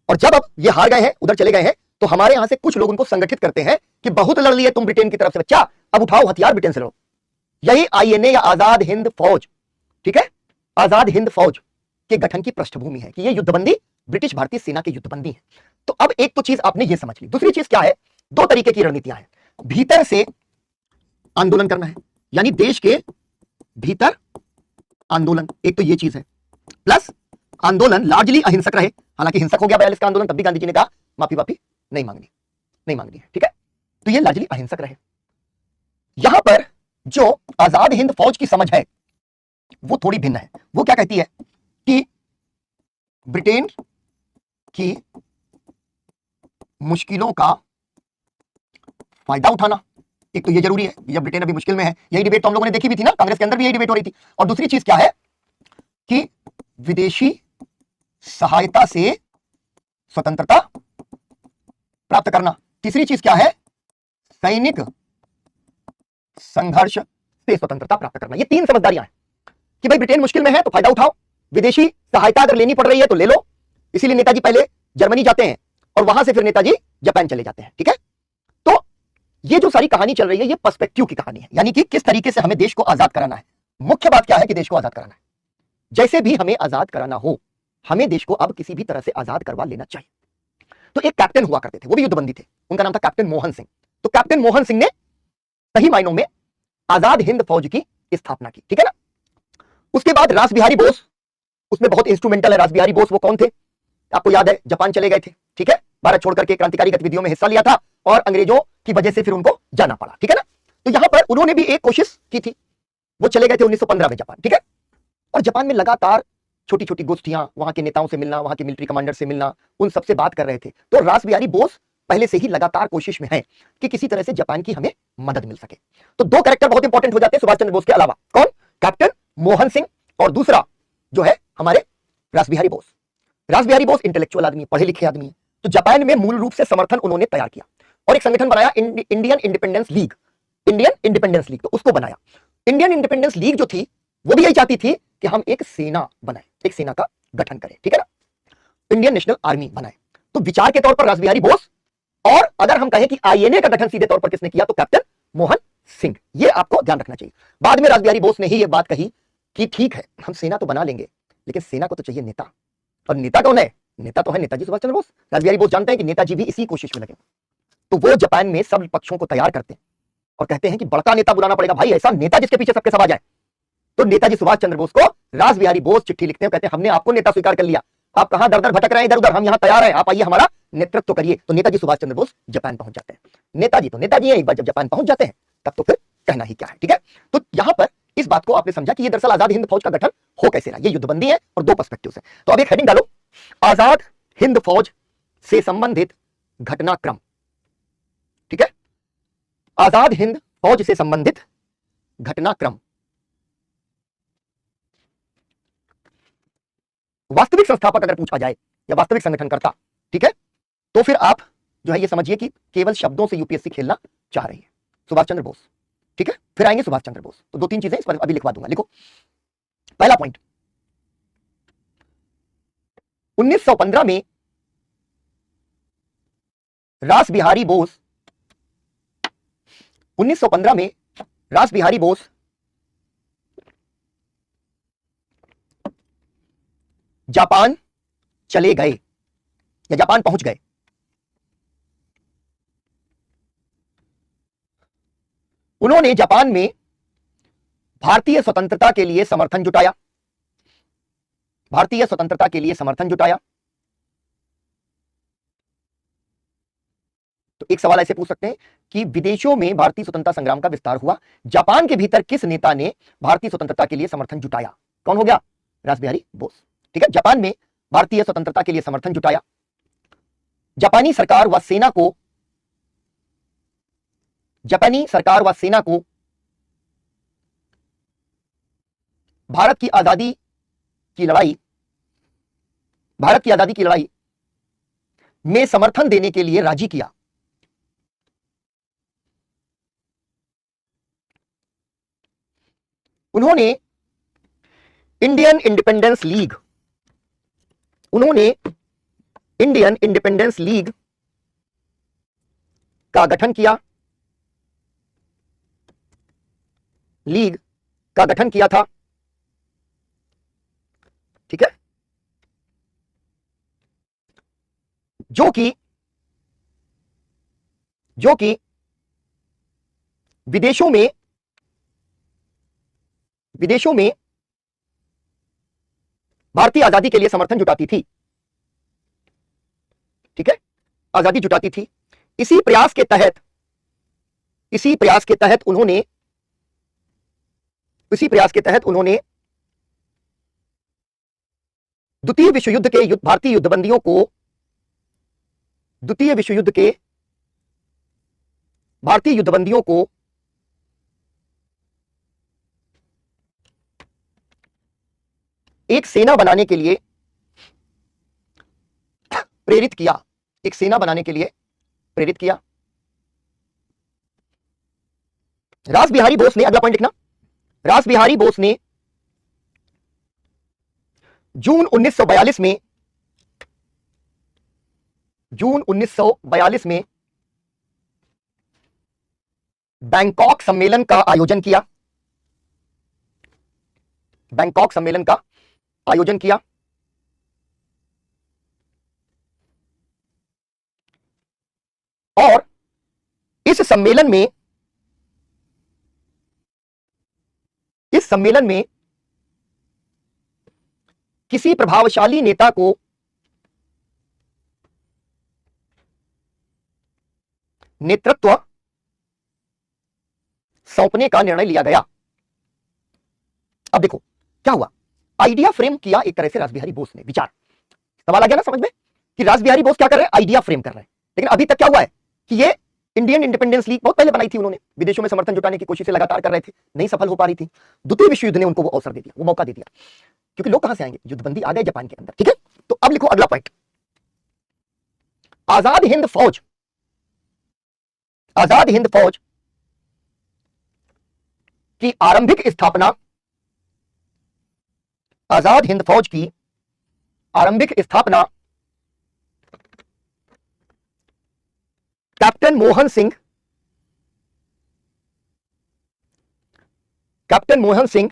Speaker 1: और जब अब ये हार गए हैं, उधर चले गए हैं, तो हमारे यहां से कुछ लोग उनको संगठित करते हैं कि बहुत लड़ लिए तुम ब्रिटेन की तरफ से, बच्चा अब उठाओ हथियार, ब्रिटेन से लड़ो। यही आईएनए या आजाद हिंद फौज, ठीक है, आजाद हिंद फौज के गठन की पृष्ठभूमि है कि ये युद्धबंदी ब्रिटिश भारतीय सेना के युद्धबंदी हैं। तो अब एक तो चीज आपने ये समझ ली, दूसरी चीज क्या है, दो तरीके की रणनीतियां हैं। भीतर से आंदोलन करना है, यानी देश के भीतर आंदोलन, एक तो ये चीज है, प्लस आंदोलन लार्जली अहिंसक रहे। हालांकि हिंसक हो गया 42 का आंदोलन, तब भी गांधी जी ने कहा माफी वाफी नहीं मांगनी है, ठीक है। तो ये लार्जली अहिंसक रहे। यहां पर जो आजाद हिंद फौज की समझ है वो थोड़ी भिन्न है। वो क्या कहती है कि ब्रिटेन की मुश्किलों का फायदा उठाना, एक तो ये जरूरी है, जब ब्रिटेन अभी मुश्किल में है। यही डिबेट तो हम लोगों ने देखी भी थी ना, कांग्रेस के अंदर भी यही डिबेट हो रही थी। और दूसरी चीज क्या है कि विदेशी सहायता से स्वतंत्रता प्राप्त करना। तीसरी चीज क्या है, सैनिक संघर्ष से स्वतंत्रता प्राप्त करना। ये तीन समझदारियां हैं कि भाई ब्रिटेन मुश्किल में है तो फायदा उठाओ, विदेशी सहायता अगर लेनी पड़ रही है तो ले लो। इसीलिए नेताजी पहले जर्मनी जाते हैं और वहां से फिर नेताजी जापान चले जाते हैं, ठीक है। तो ये जो सारी कहानी चल रही है ये पर्सपेक्टिव की कहानी है, यानी कि किस तरीके से हमें देश को आजाद कराना है। मुख्य बात क्या है कि देश को आजाद कराना है। जैसे भी हमें आजाद कराना हो, हमें देश को अब किसी भी तरह से आजाद करवा लेना चाहिए। तो एक कैप्टन हुआ करते थे, वो भी युद्धबंदी थे, उनका नाम था कैप्टन मोहन सिंह। तो कैप्टन मोहन सिंह ने सही मायनों में आजाद हिंद फौज की स्थापना की, ठीक है ना। उसके बाद रास बिहारी बोस उसमें बहुत इंस्ट्रूमेंटल है। रास बिहारी बोस वो कौन थे, आपको याद है, जापान चले गए थे, ठीक है, भारत छोड़कर के क्रांतिकारी गतिविधियों में हिस्सा लिया था और अंग्रेजों की वजह से फिर उनको जाना पड़ा, ठीक है ना। तो यहां पर उन्होंने भी एक कोशिश की थी, वो चले गए थे 1915 में जापान, ठीक है। और जापान में लगातार छोटी छोटी गोष्ठियां, वहां के नेताओं से मिलना, वहां के मिलिट्री कमांडर से मिलना, उन सबसे बात कर रहे थे। तो रास बिहारी बोस पहले से ही लगातार कोशिश में है कि किसी तरह से जापान की हमें मदद मिल सके। तो दो कैरेक्टर बहुत इंपॉर्टेंट हो जाते हैं सुभाष चंद्र बोस के अलावा, कौन, कैप्टन मोहन सिंह और दूसरा जो है हमारे रास बिहारी बोस। रास बिहारी बोस इंटेलेक्चुअल आदमी, पढ़े लिखे आदमी है। तो जापान में मूल रूप से समर्थन उन्होंने तैयार किया और एक संगठन बनाया, Indian independence league. Indian independence league, तो उसको बनाया। इंडियन इंडिपेंडेंस लीग जो थी वो भी यही चाहती थी कि हम एक सेना बनाए, एक सेना का गठन करें, ठीक है ना, इंडियन नेशनल आर्मी बनाए। तो विचार के तौर पर रास बिहारी बोस, और अगर हम कहें कि आईएनए का गठन सीधे तौर पर किसने किया तो कैप्टन मोहन सिंह। ये आपको ध्यान रखना चाहिए। बाद में रास बिहारी बोस ने ही ये बात कही कि ठीक है हम सेना तो बना लेंगे, लेकिन सेना को तो चाहिए नेता, और नेता कौन है, नेता तो है नेताजी सुभाष चंद्र बोस। रास बिहारी बोस जानते हैं कि नेताजी भी इसी कोशिश में लगे। तो वो जापान में सब पक्षों को तैयार करते हैं और कहते हैं कि बड़का नेता बुलाना पड़ेगा भाई, ऐसा नेता जिसके पीछे सबके सब आ जाए। तो नेताजी सुभाष चंद्र बोस को रास बिहारी बोस चिट्ठी लिखते हैं, कहते हैं हमने आपको नेता स्वीकार कर लिया, आप कहां दर दर भटक रहे हैं इधर उधर, हम यहां तैयार हैं, आप आइए हमारा नेतृत्व करिए। तो नेताजी सुभाष चंद्र बोस जापान पहुंच जाते हैं। नेताजी तो नेताजी है, एक बार जब जापान पहुंच जाते हैं तब तो फिर कहना ही क्या है, ठीक है। तो यहां पर इस बात को आपने समझा कि ये दरअसल आजाद हिंद फौज का गठन हो कैसे रहा, ये युद्धबंदी है और दो पर्सपेक्टिव है। तो अब एक हेडिंग डालो, आजाद हिंद फौज से संबंधित घटनाक्रम, ठीक है, आजाद हिंद फौज से संबंधित घटनाक्रम। वास्तविक संस्थापक अगर पूछा जाए या वास्तविक संगठनकर्ता, ठीक है, तो फिर आप जो है ये समझिए कि केवल शब्दों से यूपीएससी खेलना चाह रही है, सुभाष चंद्र बोस, ठीक है। फिर आएंगे सुभाष चंद्र बोस। तो दो तीन चीजें इस पर अभी लिखवा दूंगा, लिखो। पहला पॉइंट, 1915 में रास बिहारी बोस, 1915 में रास बिहारी बोस जापान चले गए या जापान पहुंच गए। उन्होंने जापान में भारतीय स्वतंत्रता के लिए समर्थन जुटाया, भारतीय स्वतंत्रता के लिए समर्थन जुटाया। तो एक सवाल ऐसे पूछ सकते हैं कि विदेशों में भारतीय स्वतंत्रता संग्राम का विस्तार हुआ, जापान के भीतर किस नेता ने भारतीय स्वतंत्रता के लिए समर्थन जुटाया, कौन हो गया, रास बिहारी बोस, ठीक है। जापान में भारतीय स्वतंत्रता के लिए समर्थन जुटाया, जापानी सरकार व सेना को, जापानी सरकार व सेना को भारत की आजादी की लड़ाई, भारत की आजादी की लड़ाई में समर्थन देने के लिए राजी किया। उन्होंने इंडियन इंडिपेंडेंस लीग, उन्होंने इंडियन इंडिपेंडेंस लीग का गठन किया, लीग का गठन किया था, ठीक है। जो कि विदेशों में भारतीय आजादी के लिए समर्थन जुटाती थी। ठीक है, आजादी जुटाती थी। इसी प्रयास के तहत उन्होंने द्वितीय विश्व युद्ध के भारतीय युद्धबंदियों को एक सेना बनाने के लिए प्रेरित किया। रासबिहारी बोस ने, अगला पॉइंट लिखना, रासबिहारी बोस ने जून 1942 में बैंकॉक सम्मेलन का आयोजन किया। और इस सम्मेलन में किसी प्रभावशाली नेता को नेतृत्व सौंपने का निर्णय लिया गया। अब देखो क्या हुआ, आइडिया फ्रेम किया एक तरह से रासबिहारी बोस ने। विचार, सवाल आ गया ना समझ में कि रासबिहारी बोस क्या कर रहे हैं, आइडिया फ्रेम कर रहे हैं। लेकिन अभी तक क्या हुआ है कि ये इंडियन इंडिपेंडेंस लीग बहुत पहले बनाई थी उन्होंने, विदेशों में समर्थन जुटाने की कोशिशें लगातार कर रहे थे, नहीं सफल हो पा रही थी। द्वितीय विश्व युद्ध ने उनको वो अवसर दे दिया, वो मौका दे दिया, क्योंकि लोग कहां से आएंगे, युद्धबंदी आ गए जापान के अंदर। ठीक है, तो अब लिखो अगला पॉइंट, आजाद हिंद फौज की आरंभिक स्थापना, आजाद हिंद फौज की आरंभिक स्थापना कैप्टन मोहन सिंह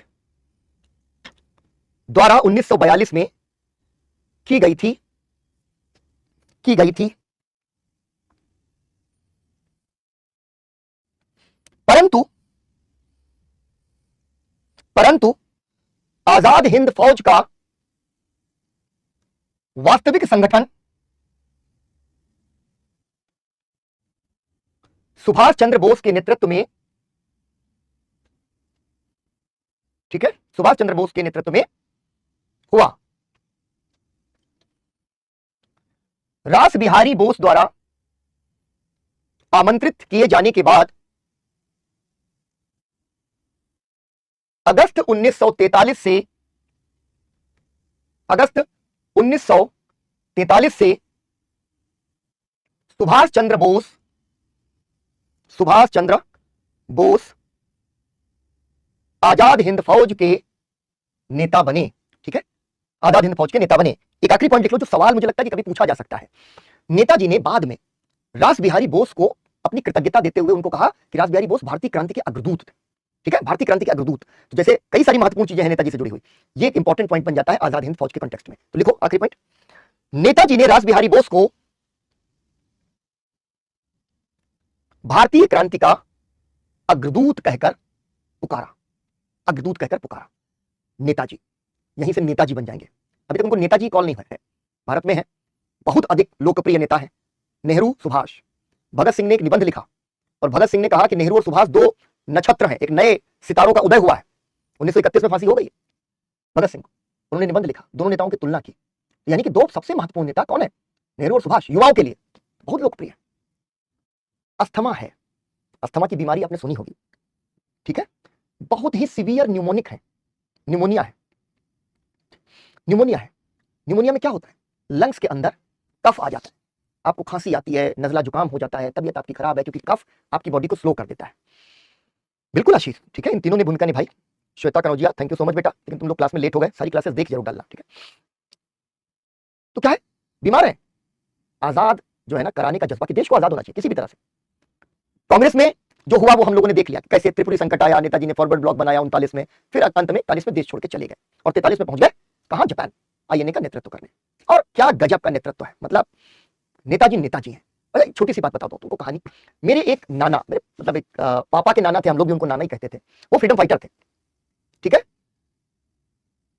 Speaker 1: द्वारा 1942 में की गई थी। परंतु आजाद हिंद फौज का वास्तविक संगठन सुभाष चंद्र बोस के नेतृत्व में, ठीक है, सुभाष चंद्र बोस के नेतृत्व में हुआ। रासबिहारी बोस द्वारा आमंत्रित किए जाने के बाद अगस्त 1943 से सुभाष चंद्र बोस आजाद हिंद फौज के नेता बने। ठीक है, आजाद हिंद फौज के नेता बने। एक आखिरी पॉइंट लिख लो, जो सवाल मुझे लगता है कि कभी पूछा जा सकता है। नेताजी ने बाद में रासबिहारी बोस को अपनी कृतज्ञता देते हुए उनको कहा कि रासबिहारी बोस भारतीय क्रांति के अग्रदूत थे। ठीक है, भारतीय क्रांति के अग्रदूत। तो जैसे कई सारी महत्वपूर्ण चीजें हैं नेताजी से जुड़ी हुई, ये एक इंपॉर्टेंट पॉइंट बन जाता है आजाद हिंद फौज के कॉन्टेक्स्ट में। तो लिखो आखिरी पॉइंट, नेताजी ने रासबिहारी बोस को भारतीय क्रांति का अग्रदूत कहकर पुकारा। नेताजी, यहीं से नेताजी बन जाएंगे। अभी तक उनको नेताजी कॉल नहीं है, भारत में है, बहुत अधिक लोकप्रिय नेता है। नेहरू, सुभाष। भगत सिंह ने एक निबंध लिखा और भगत सिंह ने कहा कि नेहरू और सुभाष दो नक्षत्र हैं, एक नए सितारों का उदय हुआ है। 1931 में फांसी हो गई भगत सिंह, उन्होंने निबंध लिखा, दोनों नेताओं की तुलना की, यानी कि दो सबसे महत्वपूर्ण नेता कौन है, नेहरू और सुभाष, युवाओं के लिए बहुत लोकप्रिय है। अस्थमा है, अस्थमा की बीमारी आपने सुनी होगी। ठीक है, बहुत ही सीवियर न्यूमोनिया है। न्यूमोनिया में क्या होता है, लंग्स के अंदर कफ आ जाता है, आपको खांसी आती है, नजला जुकाम हो जाता है, तबीयत आपकी खराब है, क्योंकि कफ आपकी बॉडी को स्लो कर देता है। बिल्कुल आशीष, ठीक है, इन तीनों ने भूमिका निभाई। Shweta Kanaujia, thank you so much बेटा, लेकिन तुम लोग क्लास में लेट हो गए, सारी क्लासेस देख जरूर डालना। ठीक है, तो क्या है, बीमार है, आजाद जो है ना कराने का जज्बा कि देश को आजाद होना चाहिए किसी भी तरह से। कांग्रेस में जो हुआ वो हम लोगों ने देख लिया, कैसे त्रिपुरी संकट आया, नेताजी ने फॉरवर्ड ब्लॉक बनाया 39 में, फिर अंत में 41 में देश छोड़ के चले गए और 43 में पहुंच गए कहां, जापान, आईएनए का नेतृत्व करने। और क्या गजब का नेतृत्व है, मतलब नेताजी नेताजी हैं। अरे एक छोटी सी बात बताता हूँ तुमको कहानी। मेरे एक नाना, मेरे मतलब एक पापा के नाना थे, हम लोग भी उनको नाना ही कहते थे। वो फ्रीडम फाइटर थे, ठीक है,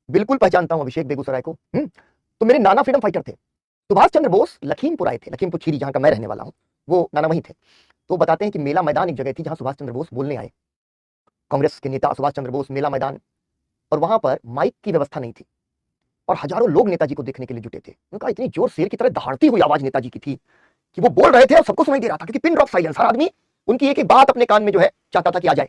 Speaker 1: बिल्कुल पहचानता हूं अभिषेक बेगूसराय को। तो मेरे नाना फ्रीडम फाइटर थे। सुभाष चंद्र बोस लखीमपुर आए थे, लखीमपुर खीरी जहां का मैं रहने वाला हूं, वो नाना वहीं थे। तो बताते हैं कि मेला मैदान एक जगह थी जहां सुभाष चंद्र बोस बोलने आए, कांग्रेस के नेता सुभाष चंद्र बोस, मेला मैदान, और वहां पर माइक की व्यवस्था नहीं थी और हजारों लोग नेताजी को देखने के लिए जुटे थे। उनका इतनी जोर शेर की तरह दहाड़ती हुई आवाज नेताजी की थी कि वो बोल रहे थे और सबको सुनाई दे रहा था, क्योंकि पिन ड्रॉप साइलेंस, हर आदमी उनकी एक एक बात अपने कान में जो है चाहता था कि आ जाए।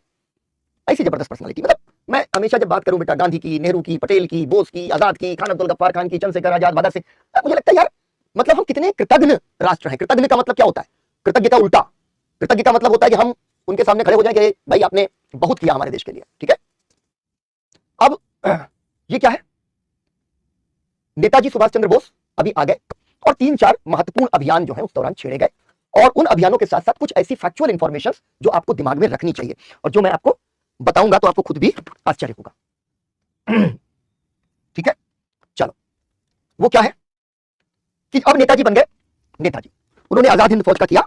Speaker 1: ऐसी जबरदस्त पर्सनालिटी। मतलब मैं हमेशा जब बात करूं बेटा गांधी की, नेहरू की, पटेल की, बोस की, आजाद की, खान अब्दुल गफ्फार खान की, चंद्रशेखर आजाद, भगत सिंह, मुझे लगता है यार मतलब हम कितने कृतज्ञ राष्ट्र हैं। कृतज्ञ का मतलब क्या होता है? कृतज्ञ का उल्टा, कृतज्ञ का मतलब होता है कि हम उनके सामने खड़े हो जाए कि भाई आपने बहुत किया हमारे देश के लिए, ठीक है। अब ये क्या है, नेताजी सुभाष चंद्र बोस अभी आ गए और 3-4 महत्वपूर्ण अभियान जो है उस दौरान छेड़े गए, और उन अभियानों के साथ साथ कुछ ऐसी फैक्चुअल इंफॉर्मेशन जो आपको दिमाग में रखनी चाहिए और जो मैं आपको बताऊंगा तो आपको खुद भी आश्चर्य होगा। ठीक है, चलो वो क्या है कि अब नेताजी बन गए नेताजी। उन्होंने आजाद हिंद फौज का किया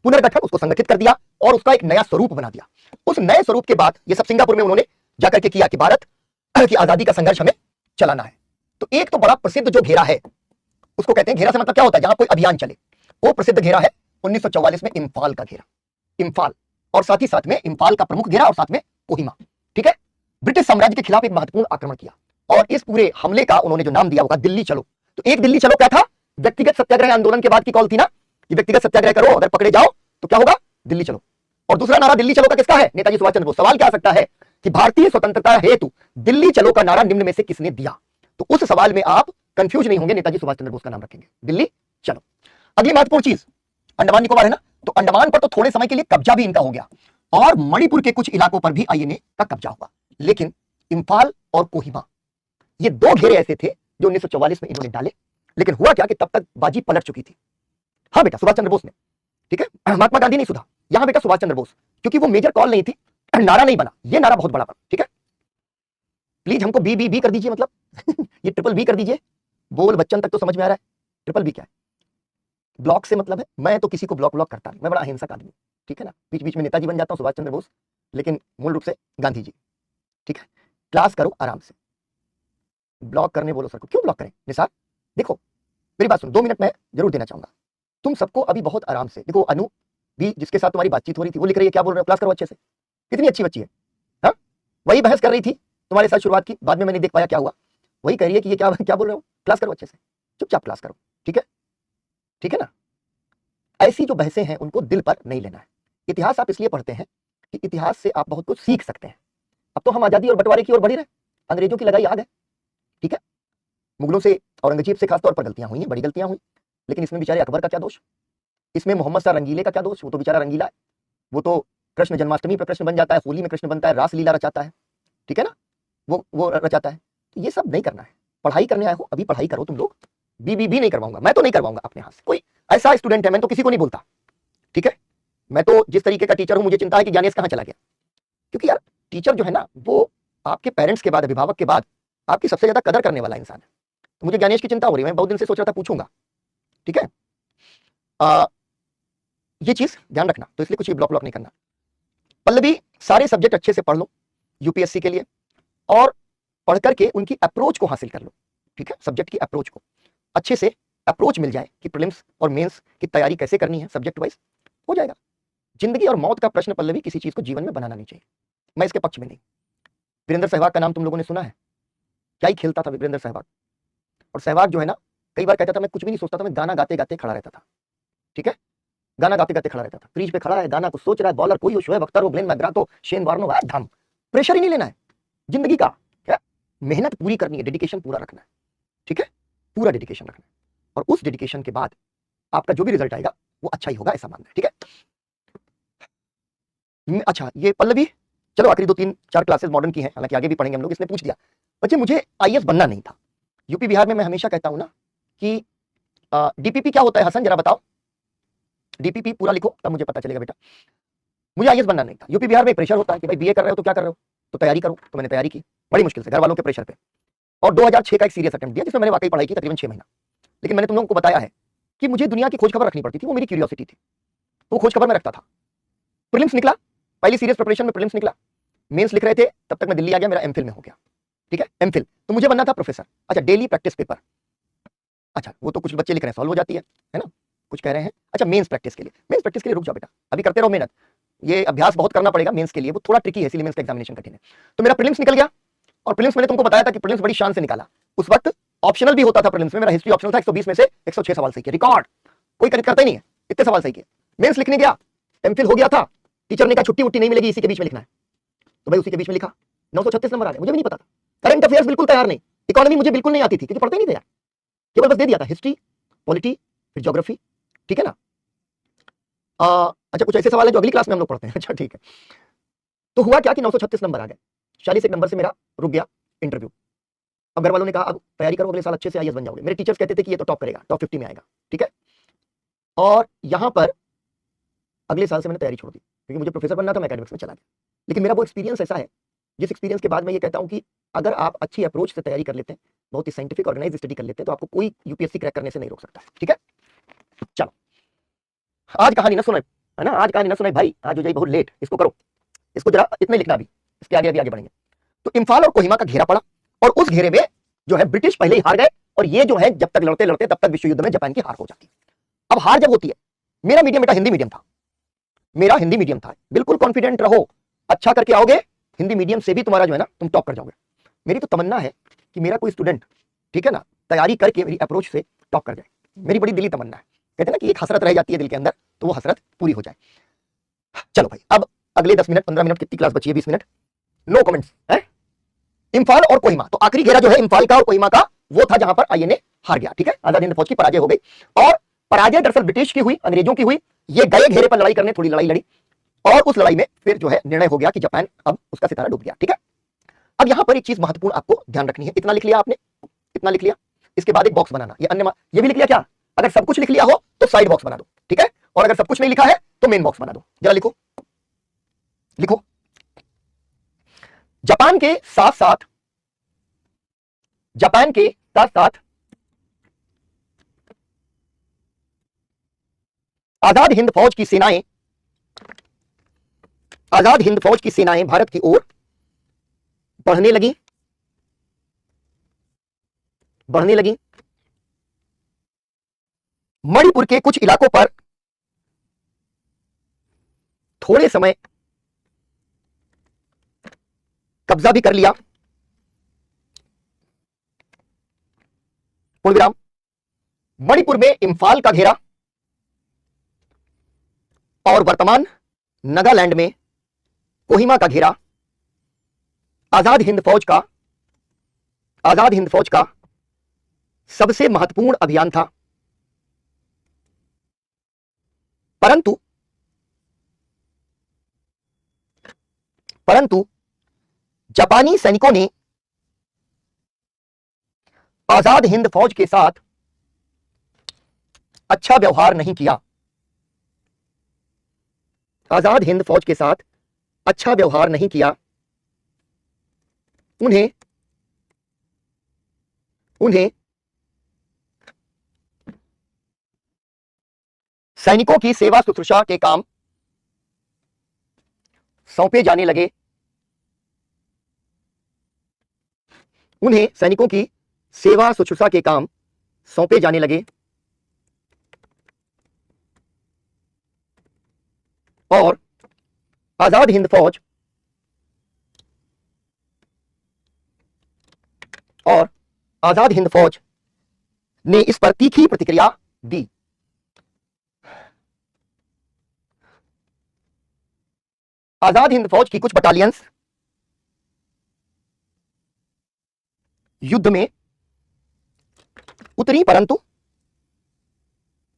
Speaker 1: पुनर्गठन, उसको संगठित कर दिया और उसका एक नया स्वरूप बना दिया। उस नए स्वरूप के बाद ये सब सिंगापुर में उन्होंने जाकर के किया कि भारत की आजादी का संघर्ष हमें चलाना है। तो एक तो बड़ा प्रसिद्ध जो घेरा है उसको कहते हैं, घेरा से मतलब क्या होता है, जहां कोई अभियान चले, वो प्रसिद्ध घेरा है 1944 में इंफाल का घेरा, इंफाल, और साथ ही साथ में इंफाल का प्रमुख घेरा और साथ में कोहिमा, ठीक है। ब्रिटिश साम्राज्य के खिलाफ एक महत्वपूर्ण आक्रमण किया और इस पूरे हमले का उन्होंने जो नाम दिया होगा दिल्ली चलो। तो एक दिल्ली चलो क्या था, व्यक्तिगत सत्याग्रह आंदोलन के बाद की कॉल थी ना कि व्यक्तिगत सत्याग्रह करो, अगर पकड़े जाओ तो क्या होगा, दिल्ली चलो। और दूसरा नारा दिल्ली चलो का किसका है, नेताजी सुभाष चंद्र बोस। सवाल क्या आ सकता है कि भारतीय स्वतंत्रता हेतु दिल्ली चलो का नारा निम्न में से किसने दिया? तो उस सवाल में आप कंफ्यूज नहीं होंगे, नेताजी सुभाष चंद्र बोस का नाम रखेंगे, दिल्ली चलो। अगली महत्वपूर्ण चीज, अंडमान निकोबार है ना, तो अंडमान पर तो थोड़े समय के लिए कब्जा भी इनका हो गया और मणिपुर के कुछ इलाकों पर भी आईएनए का कब्जा हुआ, लेकिन इंफाल और कोहिमा ये दो घेरे ऐसे थे जो 1944 में इन्होंने डाले। लेकिन हुआ क्या कि तब तक बाजी पलट चुकी थी। हाँ बेटा, सुभाष चंद्र बोस ने, ठीक है, महात्मा गांधी नहीं सुधा, यहां बेटा सुभाष चंद्र बोस, क्योंकि वो मेजर कॉल नहीं थी, नारा नहीं बना, ये नारा बहुत बड़ा बना, ठीक है। प्लीज हमको बी बी बी कर दीजिए, मतलब ये ट्रिपल बी कर दीजिए, बोल बच्चन तक तो समझ में आ रहा है। ट्रिपल बी क्या है? ब्लॉक से मतलब है, मैं तो किसी को ब्लॉक ब्लॉक करता नहीं, मैं बड़ा अहिंसक आदमी, ठीक है ना। बीच बीच में नेताजी बन जाता हूं सुभाष चंद्र बोस, लेकिन मूल रूप से गांधी जी, ठीक है। क्लास करो आराम से, ब्लॉक करने बोलो सर को, क्यों ब्लॉक करें निसार? देखो मेरी बात सुनो, 2 मिनट मैं जरूर देना चाहूंगा तुम सबको अभी, बहुत आराम से। देखो अनु भी जिसके साथ तुम्हारी बातचीत हो रही थी वो लिख रही है, क्या बोल रहे हो, क्लास करो अच्छे से, कितनी अच्छी बच्ची है, हाँ वही बहस कर रही थी तुम्हारे साथ शुरुआत की, बाद में मैंने देख पाया क्या हुआ, वही कह रही है कि ये क्या क्या बोल रहे हो, क्लास करो अच्छे से, चुपचाप क्लास करो, ठीक है, ठीक है ना। ऐसी जो बहसें हैं उनको दिल पर नहीं लेना है। इतिहास आप इसलिए पढ़ते हैं कि इतिहास से आप बहुत कुछ सीख सकते हैं। अब तो हम आजादी और बंटवारे की ओर बढ़े रहे, अंग्रेजों की लगाई आग है, ठीक है। मुगलों से, औरंगजेब से खासतौर पर गलतियां हुई हैं, बड़ी गलतियां हुई, लेकिन इसमें बेचारे अकबर का क्या दोष, इसमें मोहम्मद शाह रंगीले का क्या दोष, वो तो बेचारा रंगीला है, वो तो कृष्ण जन्माष्टमी पर कृष्ण बन जाता है, होली में कृष्ण बनता है, रासलीला रचाता है, ठीक है ना, वो रचाता है। तो ये सब नहीं करना है, पढ़ाई करने आए हो अभी पढ़ाई करो तुम लोग, बी नहीं करवाऊंगा, मैं तो नहीं करवाऊंगा अपने हाथ से। कोई ऐसा स्टूडेंट है, मैं तो किसी को नहीं बोलता, ठीक है। मैं तो जिस तरीके का टीचर हूं, मुझे चिंता है कि ज्ञानेश कहां चला गया, क्योंकि यार टीचर जो है ना वो आपके पेरेंट्स के बाद, अभिभावक के बाद आपकी सबसे ज्यादा कदर करने वाला इंसान है। तो मुझे ज्ञानेश की चिंता हो रही है, मैं बहुत दिन से सोच रहा था पूछूंगा, ठीक है। ये चीज ध्यान रखना, तो इसलिए कुछ भी ब्लॉक नहीं करना। पल्लवी, सारे सब्जेक्ट अच्छे से पढ़ लो यूपीएससी के लिए, और पढ़ करके उनकी अप्रोच को हासिल कर लो, ठीक है। सब्जेक्ट की अप्रोच को अच्छे से अप्रोच मिल जाए कि प्रीलिम्स और मेंस की तैयारी कैसे करनी है, सब्जेक्ट वाइज हो जाएगा। जिंदगी और मौत का प्रश्न पल्लवी किसी चीज को जीवन में बनाना नहीं चाहिए, मैं इसके पक्ष में नहीं। वीरेंद्र सहवाग का नाम तुम लोगों ने सुना है, क्या ही खेलता था वीरेंद्र सहवाग। और सहवाग जो है ना, कई बार कहता था मैं कुछ भी नहीं सोचता था, मैं गाना गाते गाते खड़ा रहता था, ठीक है, गाना गाते गाते खड़ा रहता था, क्रीज पे खड़ा है, गाना को सोच रहा है, बॉलर कोई हो, शोएब अख्तर हो, ग्लेन मैकग्राथ हो, शेन वार्न हो, धाम, प्रेशर ही नहीं लेना है जिंदगी का, क्या मेहनत पूरी करनी है, डेडिकेशन पूरा रखना है, ठीक है, पूरा डेडिकेशन रखना है, और उस डेडिकेशन के बाद आपका जो भी रिजल्ट आएगा वो अच्छा ही होगा, ऐसा मानना है, ठीक है। अच्छा ये पल्लवी, चलो आखिरी 2-3-4 क्लासेस मॉडर्न की हैं, हालांकि आगे भी पढ़ेंगे हम लोग। इसने पूछ दिया बच्चे मुझे आईएएस बनना नहीं था। यूपी बिहार में मैं हमेशा कहता हूं ना कि डीपीपी क्या होता है, हसन जरा बताओ, डीपीपी पूरा लिखो तब मुझे पता चलेगा बेटा। मुझे आईएएस बनना नहीं था। यूपी बिहार में प्रेशर होता है कि भाई बीए कर रहे हो तो क्या कर रहे हो, तो तैयारी करो। तो मैंने तैयारी की बड़ी मुश्किल से, घर वालों के प्रेशर पे, और 2006 का एक सीरियस अटेम्प्ट दिया जिसमें मैंने वाकई पढ़ाई की तकरीबन 6 महीना। लेकिन मैंने तुम लोगों को बताया है कि मुझे दुनिया की खोज खबर रखनी पड़ती थी, वो मेरी क्यूरियोसिटी थी, तो खोज खबर मैं रखता था। प्रीलिम्स निकला, पहली सीरियस प्रिपरेशन में प्रीलिम्स निकला, मेंस लिख रहे थे, तब तक मैं दिल्ली आ गया, मेरा एमफिल में हो गया, ठीक है, एमफिल, तो मुझे बनना था प्रोफेसर। अच्छा, डेली प्रैक्टिस पेपर, अच्छा वो तो कुछ बच्चे लिख रहे हैं, सॉल्व हो जाती है ना, कुछ कह रहे हैं। अच्छा, मेंस प्रैक्टिस के लिए, मेंस प्रैक्टिस के लिए रुक जाओ बेटा, अभी करते रहो मेहनत, ये अभ्यास बहुत करना पड़ेगा मेंस के लिए, वो थोड़ा ट्रिकी है, इसलिए मेंस का एग्जामिनेशन कठिन है। तो मेरा प्रीलिम्स निकल गया, और प्रीलिम्स मैंने तुमको बताया था कि प्रीलिम्स बड़ी शान से निकाला। उस वक्त ऑप्शनल भी होता था प्रीलिम्स में, मेरा हिस्ट्री ऑप्शनल था, 120 में से 106 सवाल सही किए, रिकॉर्ड, कोई करता ही नहीं है, इतने सवाल सही किए। मेंस लिखने गया, एमफिल हो गया था, टीचर ने कहा छुट्टी उट्टी नहीं मिलेगी, इसी के बीच में लिखना है, तो भाई उसी के बीच में लिखा, 936 नंबर आ गए, मुझे भी नहीं पता था। करंट अफेयर्स बिल्कुल तैयार नहीं, इकोनॉमी मुझे बिल्कुल नहीं आती थी, क्योंकि पढ़ते नहीं थे यार, केवल बस दे दिया था हिस्ट्री, पॉलिटी, फिर ज्योग्राफी, ठीक है ना। अच्छा, कुछ ऐसे सवाल है जो अगली क्लास में हम लोग पढ़ते हैं, अच्छा ठीक है। तो हुआ क्या कि 936 नंबर आ गए, 46 नंबर से मेरा रुक गया इंटरव्यू। अब घर वालों ने कहा अब तैयारी करो, अगले साल अच्छे से आईएएस बन जाओगे। मेरे टीचर्स कहते थे कि ये तो टॉप करेगा, टॉप 50 में आएगा, ठीक है। और यहां पर अगले साल से मैंने तैयारी छोड़ दी, क्योंकि मुझे प्रोफेसर बनना था, मैं एकेडमिक्स में चला गया। लेकिन मेरा वो एक्सपीरियंस ऐसा है, जिस एक्सपीरियंस के बाद मैं ये कहता हूं कि अगर आप अच्छी अप्रोच से तैयारी कर लेते हैं, बहुत ही साइंटिफिक ऑर्गेनाइज स्टडी कर लेते हैं, तो आपको कोई यूपीएससी क्रैक करने से नहीं रोक सकता, ठीक है। चलो, आज कहानी ना सुनाई, है ना, आज कहानी ना सुनाई भाई, आज हो जाए बहुत लेट, इसको करो, इसको जरा इतने लिखना, भी इसके आगे अभी आगे बढ़ेंगे। तो इम्फाल और कोहिमा का घेरा पड़ा, और उस घेरे में जो है ब्रिटिश पहले ही हार गए, और ये जो है जब तक लड़ते लड़ते तब तक विश्व युद्ध में जापान की हार हो जाती है। अब हार जब होती है, मेरा मीडियम बेटा हिंदी मीडियम था, मेरा हिंदी मीडियम था, बिल्कुल कॉन्फिडेंट रहो, अच्छा करके आओगे, हिंदी मीडियम से भी तुम्हारा जो है ना तुम टॉप कर जाओगे। मेरी तो तमन्ना है कि मेरा कोई स्टूडेंट, ठीक है ना, तैयारी करके मेरी अप्रोच से टॉप कर जाए, मेरी बड़ी दिली तमन्ना है। कहते हैं ना कि एक हसरत रह जाती है दिल के अंदर, तो वो हसरत पूरी हो जाए। चलो भाई, अब अगले 10 मिनट 15 मिनट, कितनी क्लास बची है, 20 मिनट, नो कमेंट्स है। इम्फाल और कोहिमा, तो आखिरी घेरा जो है इम्फाल का और कोहिमा का, वो था जहां पर आईएनए हार गया, ठीक है, आजाद हिंद फौज की पराजय हो गई। और पराजय दरअसल ब्रिटिश की हुई, अंग्रेजों की हुई, ये गए घेरे पर लड़ाई करने, थोड़ी लड़ाई लड़ी, और उस लड़ाई में फिर जो है निर्णय हो गया कि जापान अब उसका सितारा डूब गया, ठीक है। अब यहां पर एक चीज महत्वपूर्ण आपको ध्यान रखनी है, इतना लिख लिया आपने, इतना लिख लिया, इसके बाद एक बॉक्स बनाना, ये अन्य, ये भी लिख लिया क्या, अगर सब कुछ लिख लिया हो तो साइड बॉक्स बना दो, ठीक है, और अगर सब कुछ नहीं लिखा है तो मेन बॉक्स बना दो, जरा लिखो, लिखो। जापान के साथ साथ, जापान के साथ साथ आजाद हिंद फौज की सेनाएं, आजाद हिंद फौज की सेनाएं भारत की ओर बढ़ने लगी, बढ़ने लगी। मणिपुर के कुछ इलाकों पर थोड़े समय कब्जा भी कर लिया, पूर्ण विराम। मणिपुर में इम्फाल का घेरा, और वर्तमान नागालैंड में कोहिमा का घेरा आजाद हिंद फौज का, आजाद हिंद फौज का सबसे महत्वपूर्ण अभियान था। परंतु परंतु जापानी सैनिकों ने आजाद हिंद फौज के साथ अच्छा व्यवहार नहीं किया, आजाद हिंद फौज के साथ अच्छा व्यवहार नहीं किया। उन्हें उन्हें सैनिकों की सेवा शुश्रूषा के काम सौंपे जाने लगे, उन्हें सैनिकों की सेवा शुश्रूषा के काम सौंपे जाने लगे, और आजाद हिंद फौज और आजाद हिंद फौज ने इस पर तीखी प्रतिक्रिया दी। आजाद हिंद फौज की कुछ बटालियंस युद्ध में उतरी, परंतु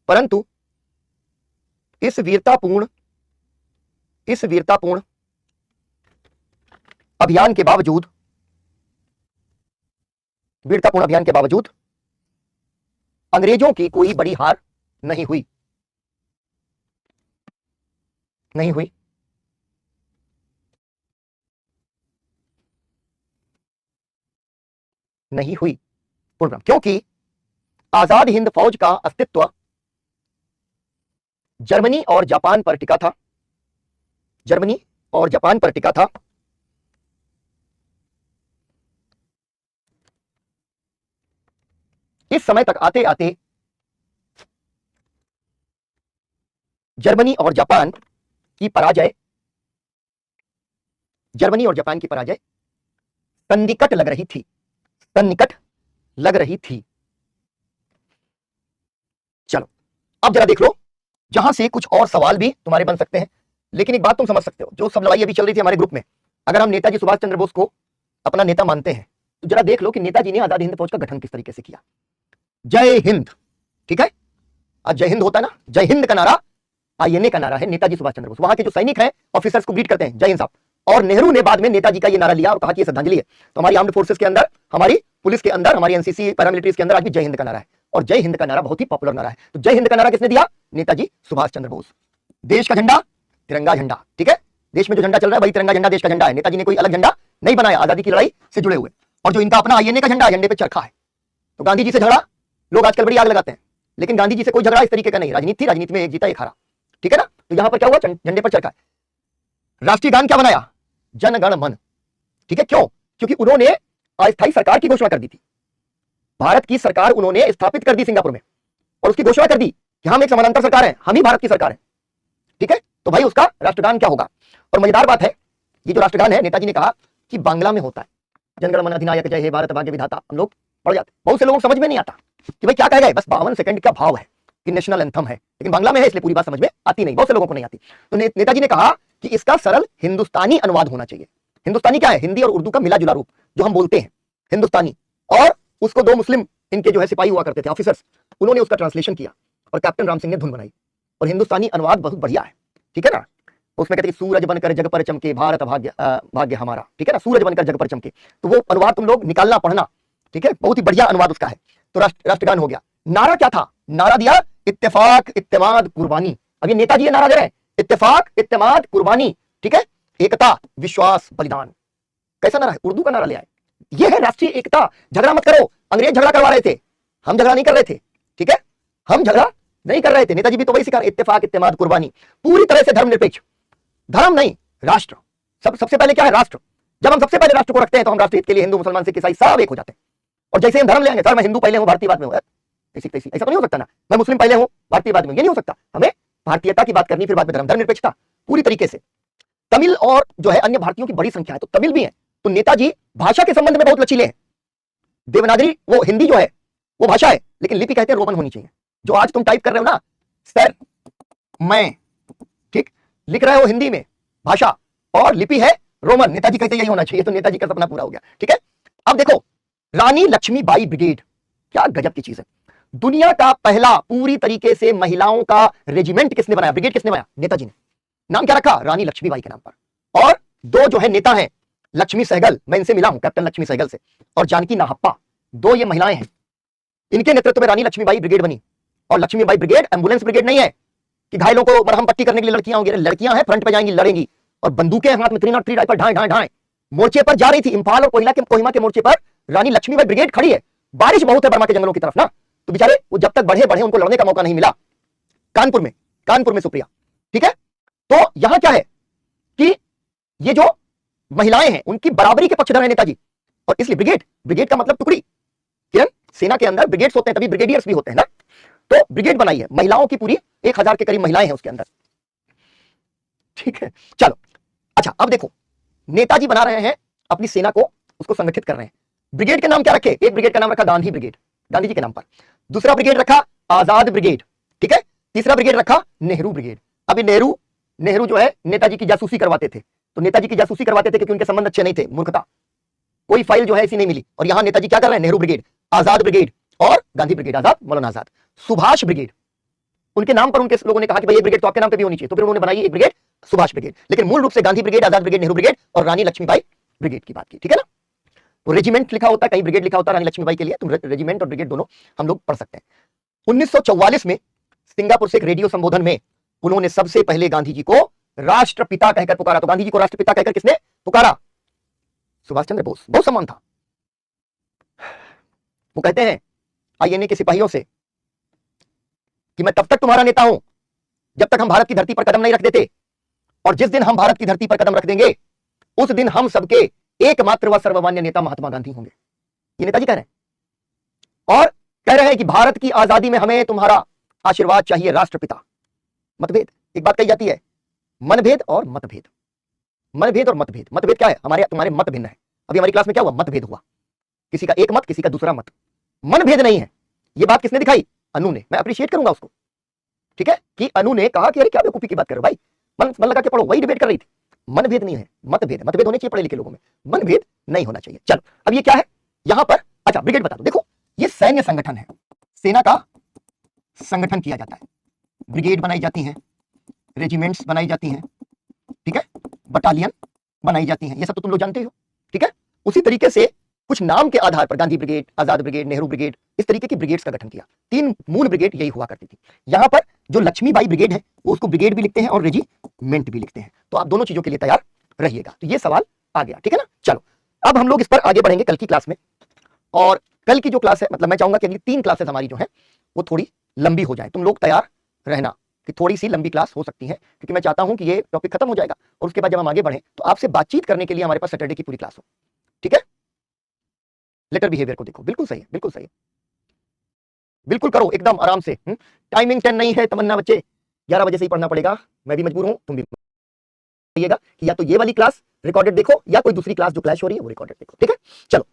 Speaker 1: परंतु इस वीरतापूर्ण अभियान के बावजूद, वीरतापूर्ण अभियान के बावजूद अंग्रेजों की कोई बड़ी हार नहीं हुई, नहीं हुई। नहीं हुई, क्योंकि आजाद हिंद फौज का अस्तित्व जर्मनी और जापान पर टिका था, जर्मनी और जापान पर टिका था। इस समय तक आते आते जर्मनी और जापान की पराजय, जर्मनी और जापान की पराजय सन्निकट लग रही थी, सन्निकट लग रही थी। चलो अब जरा देख लो, जहां से कुछ और सवाल भी तुम्हारे बन सकते हैं। लेकिन एक बात तुम समझ सकते हो, जो सब लड़ाई अभी चल रही थी हमारे ग्रुप में, अगर हम नेताजी सुभाष चंद्र बोस को अपना नेता मानते हैं तो जरा देख लो कि नेताजी ने आजाद हिंद फौज का गठन किस तरीके से किया। जय हिंद, ठीक है, आज जय हिंद होता है ना, जय हिंद का नारा आईएनए का नारा है, नेताजी सुभाष चंद्र बोस। वहां के जो सैनिक हैं ऑफिसर्स को ग्रीट करते हैं, जय हिंद साहब। और नेहरू ने बाद में नेताजी का ये नारा लिया और कहा कि ये श्रद्धांजलि है। तो हमारी आर्म्ड फोर्सेस के अंदर, हमारी पुलिस के अंदर, हमारी एनसीसी पैरामिलिट्रीज के अंदर आज भी जय हिंद का नारा है। और जय हिंद का नारा बहुत ही पॉपुलर नारा है। तो जय हिंद का नारा किसने दिया? नेताजी सुभाष चंद्र बोस। देश का झंडा तिरंगा झंडा, ठीक है, देश में जो झंडा चल रहा है वही तिरंगा झंडा देश का झंडा है। नेताजी ने कोई अलग झंडा नहीं बनाया आजादी की लड़ाई से जुड़े हुए। और जो इनका अपना आईएनए का झंडा, झंडे पे चरखा है। तो गांधी जी से झगड़ा, लोग आजकल बड़ी आग लगाते हैं, लेकिन गांधी जी से कोई झगड़ा इस तरीके का नहीं, राजनीति थी, राजनीति में एक जीता एक हारा, ठीक है ना। तो यहां पर क्या हुआ, झंडे पर चरखा है। राष्ट्रीय गान क्या बनाया? जन गण मन, ठीक है। क्यों? क्योंकि उन्होंने अस्थायी सरकार की घोषणा कर दी थी। भारत की सरकार उन्होंने स्थापित कर दी सिंगापुर में, और उसकी घोषणा कर दी कि हम एक समानांतर सरकार है, हम ही भारत की सरकार है, ठीक है। तो भाई उसका राष्ट्रगान क्या होगा? और मजेदार बात है, ये जो राष्ट्रगान है नेताजी ने कहा कि बांग्ला में होता है, जनगण मन अधिनायक जय हे भारत भाग्य विधाता। हम लोग पढ़ जाते, बहुत से लोगों को समझ में नहीं आता कि भाई क्या कह गए, बस 52 सेकंड का भाव है कि नेशनल एंथम है, लेकिन बांग्ला में है इसलिए पूरी बात समझ में आती नहीं, बहुत से लोगों को नहीं आती। तो नेताजी ने कहा कि इसका सरल हिंदुस्तानी अनुवाद होना चाहिए। हिंदुस्तानी क्या है? हिंदी और उर्दू का मिला जुला रूप जो हम बोलते हैं, हिंदुस्तानी। और उसको दो मुस्लिम इनके जो है सिपाही हुआ करते थे, ऑफिसर्स, उन्होंने उसका ट्रांसलेशन किया और कैप्टन राम सिंह ने धुन बनाई। और हिंदुस्तानी अनुवाद बहुत बढ़िया है, ठीक है ना। उसमें कहते हैं सूरज बनकर जग पर चमके भारत भाग्य भाग्य हमारा, ठीक है ना, सूरज बनकर जग पर चमके। तो वो अनुवाद तुम लोग निकालना पढ़ना, ठीक है, बहुत ही बढ़िया अनुवाद उसका है। तो राष्ट्रगान हो गया। नारा क्या था? नारा दिया इत्तेफाक इत्तेमाद कुर्बानी। अभी नेताजी ये नारा दे रहे हैं, इत्तेफाक इत्तेमाद कुर्बानी, ठीक है, एकता विश्वास बलिदान। कैसा नारा है? उर्दू का नारा ले आए। ये है राष्ट्रीय एकता। झगड़ा मत करो, अंग्रेज झगड़ा करवा रहे थे, हम झगड़ा नहीं कर रहे थे, ठीक है, हम झगड़ा नहीं कर रहे थे। नेताजी भी तो वही सिखा रहे, इत्तेफाक इत्तेमाद कुर्बानी, पूरी तरह से धर्मनिरपेक्ष, धर्म नहीं राष्ट्र। सबसे पहले क्या है? राष्ट्र। जब हम सबसे पहले राष्ट्र को रखते हैं तो हम राष्ट्र हित के लिए हिंदू मुसलमान सिख ईसाई सब एक हो जाते हैं। और जैसे हम धर्म ले आएंगे, सर मैं हिंदू पहले हूं भारतीय बाद में हूं, ऐसा तो नहीं हो सकता ना, मैं मुस्लिम पहले हूं भारतीय बाद में, ये नहीं हो सकता। हमें भारतीयता की बात करनी, फिर बाद में धर्म, धर्मनिरपेक्षता पूरी तरीके से। तमिल और जो है अन्य भारतीयों की बड़ी संख्या है, तो तमिल भी है। तो नेताजी भाषा के संबंध में बहुत लचीले हैं। देवनागरी, वो हिंदी जो है वो भाषा है, लेकिन लिपि कहते हैं रोमन होनी चाहिए। जो आज तुम टाइप कर रहे हो ना, सर मैं, ठीक, लिख रहे हो हिंदी में भाषा, और लिपि है रोमन। नेताजी कहते यही होना चाहिए, तो नेताजी का सपना पूरा हो गया, ठीक है। अब देखो, रानी लक्ष्मीबाई ब्रिगेड, क्या गजब की चीज है। दुनिया का पहला पूरी तरीके से महिलाओं का रेजिमेंट किसने बनाया? ब्रिगेड किसने बनाया? नेताजी ने। नाम क्या रखा? रानी लक्ष्मीबाई के नाम पर। और दो जो है नेता हैं, लक्ष्मी सहगल, मैं इनसे मिला हूं, कैप्टन लक्ष्मी सहगल से, और जानकी नाहप्पा, दो ये महिलाएं हैं। इनके नेतृत्व में रानी लक्ष्मीबाई ब्रिगेड बनी। और लक्ष्मीबाई ब्रिगेड एम्बुलेंस ब्रिगेड नहीं है कि घायलों को मरहम पट्टी करने के लिए लड़कियां होंगी, लड़कियां हैं फ्रंट पे जाएंगी, लड़ेंगी, और बंदूकें हाथ में 303 राइफल ढाए ढाए ढाए मोर्चे पर जा रही थी। इंफाल और कोहिमा के मोर्चे पर रानी लक्ष्मीबाई ब्रिगेड खड़ी है। बारिश बहुत है बर्मा के जंगलों की तरफ ना, तो बेचारे वो जब तक बढ़े उनको लड़ने का मौका नहीं मिला। कानपुर में सुप्रिया, ठीक है। तो यहां क्या है कि ये जो महिलाएं हैं उनकी बराबरी के पक्षधर है नेताजी। और इसलिए ब्रिगेड का मतलब टुकड़ी, किरण, सेना के अंदर ब्रिगेड्स होते हैं, तभी ब्रिगेडियर्स भी होते हैं ना। तो ब्रिगेड बनाई है, महिलाओं की पूरी 1000 के करीब महिलाएं हैं उसके अंदर, ठीक है। चलो अच्छा, अब देखो, नेताजी बना रहे हैं अपनी सेना को, उसको संगठित कर रहे हैं। ब्रिगेड के नाम क्या रखे? एक ब्रिगेड का नाम रखा गांधी ब्रिगेड, गांधी जी के नाम पर। दूसरा ब्रिगेड रखा आजाद ब्रिगेड, ठीक है। तीसरा ब्रिगेड रखा नेहरू ब्रिगेड। अभी नेहरू जो है नेताजी की जासूसी करवाते थे, तो नेताजी की जासूसी करवाते थे क्योंकि उनके संबंध अच्छे नहीं थे, मूर्खता, कोई फाइल जो है ऐसी नहीं मिली। और यहां नेताजी क्या कर रहे हैं? नेहरू ब्रिगेड, आजाद ब्रिगेड और गांधी ब्रिगेड, आजाद मौलाना आजाद। सुभाष ब्रिगेड, उनके नाम पर उनके लोगों ने कहा कि भाई ये ब्रिगेड तो आपके नाम पे भी होनी चाहिए, तो फिर उन्होंने बनाई एक ब्रिगेड सुभाष ब्रिगेड। लेकिन मूल रूप से गांधी ब्रिगेड, आजाद ब्रिगेड, नेहरू ब्रिगेड और रानी लक्ष्मीबाई ब्रिगेड की बात की, ठीक है ना। तो रेजिमेंट लिखा होता है, कहीं ब्रिगेड लिखा होता है रानी लक्ष्मीबाई के लिए, तो रेजिमेंट और ब्रिगेड दोनों हम लोग पढ़ सकते हैं। 1944 में सिंगापुर से एक रेडियो संबोधन में उन्होंने सबसे पहले गांधी जी को राष्ट्रपिता कहकर पुकारा। तो गांधी जी को राष्ट्रपिता कहकर किसने पुकारा? सुभाष चंद्र बोस। बहुत सम्मान था। वो कहते हैं आईएनए के सिपाहियों से कि मैं तब तक तुम्हारा नेता हूं जब तक हम भारत की धरती पर कदम नहीं रख देते, और जिस दिन हम भारत की धरती पर कदम रख देंगे उस दिन हम सबके एकमात्र व सर्वमान्य नेता महात्मा गांधी होंगे। ये नेताजी कह रहे हैं, और कह रहे हैं कि भारत की आजादी में हमें तुम्हारा आशीर्वाद चाहिए राष्ट्रपिता। मतभेद, एक बात कही जाती है, मनभेद और मतभेद। मनभेद और मतभेद, मतभेद क्या है? हमारे तुम्हारे मत भिन्न है। अभी हमारी क्लास में क्या हुआ? मतभेद हुआ, किसी का एक मत, किसी का दूसरा मत। मनभेद नहीं है। ये बात किसने दिखाई? अनु ने। मैं अप्रिशिएट करूंगा उसको, ठीक है, कि अनु ने कहा कि अरे क्या बेवकूफी की बात कर रहे हो भाई, मन लगा के पढ़ो। वही डिबेट कर रही थी। मनभेद नहीं है, मतभेद। मतभेद होने चाहिए पढ़े लिखे लोगों में, मनभेद नहीं होना चाहिए। चलो अब ये क्या है यहां पर? अच्छा ब्रिगेड बता दो। देखो ये सैन्य संगठन है, सेना का संगठन किया जाता है। ब्रिगेड बनाई जाती हैं, रेजिमेंट्स बनाई जाती हैं, ठीक है, बटालियन बनाई जाती हैं, ये सब तो तुम लोग जानते हो, ठीक है। उसी तरीके से कुछ नाम के आधार पर गांधी ब्रिगेड, आजाद ब्रिगेड, नेहरू ब्रिगेड, इस तरीके की ब्रिगेड्स का गठन किया। 3 मूल ब्रिगेड यही हुआ करती थी। यहां पर जो लक्ष्मीबाई ब्रिगेड है वो उसको ब्रिगेड भी लिखते हैं और रेजिमेंट भी लिखते हैं, तो आप दोनों चीजों के लिए तैयार रहिएगा। तो ये सवाल आ गया, ठीक है ना। चलो अब हम लोग इस पर आगे बढ़ेंगे कल की क्लास में, और कल की जो क्लास है, मतलब मैं चाहूंगा कि अगली 3 क्लासेस हमारी जो है वो थोड़ी लंबी हो जाए। तुम लोग तैयार रहना कि थोड़ी सी लंबी क्लास हो सकती है, क्योंकि मैं चाहता हूं कि ये टॉपिक खत्म हो जाएगा और उसके बाद जब हम आगे बढ़ें तो आपसे बातचीत करने के लिए हमारे पास सैटरडे की पूरी क्लास हो, ठीक है। लेटर बिहेवियर को देखो, बिल्कुल सही है, बिल्कुल सही है, बिल्कुल करो एकदम आराम से। टाइमिंग 10 नहीं है तमन्ना बच्चे, 11 बजे से ही पढ़ना पड़ेगा। मैं भी मजबूर हूं, तुम भी कि या तो ये वाली क्लास रिकॉर्डेड देखो या कोई दूसरी क्लास जो क्लैश हो रही है वो रिकॉर्डेड देखो, ठीक है। चलो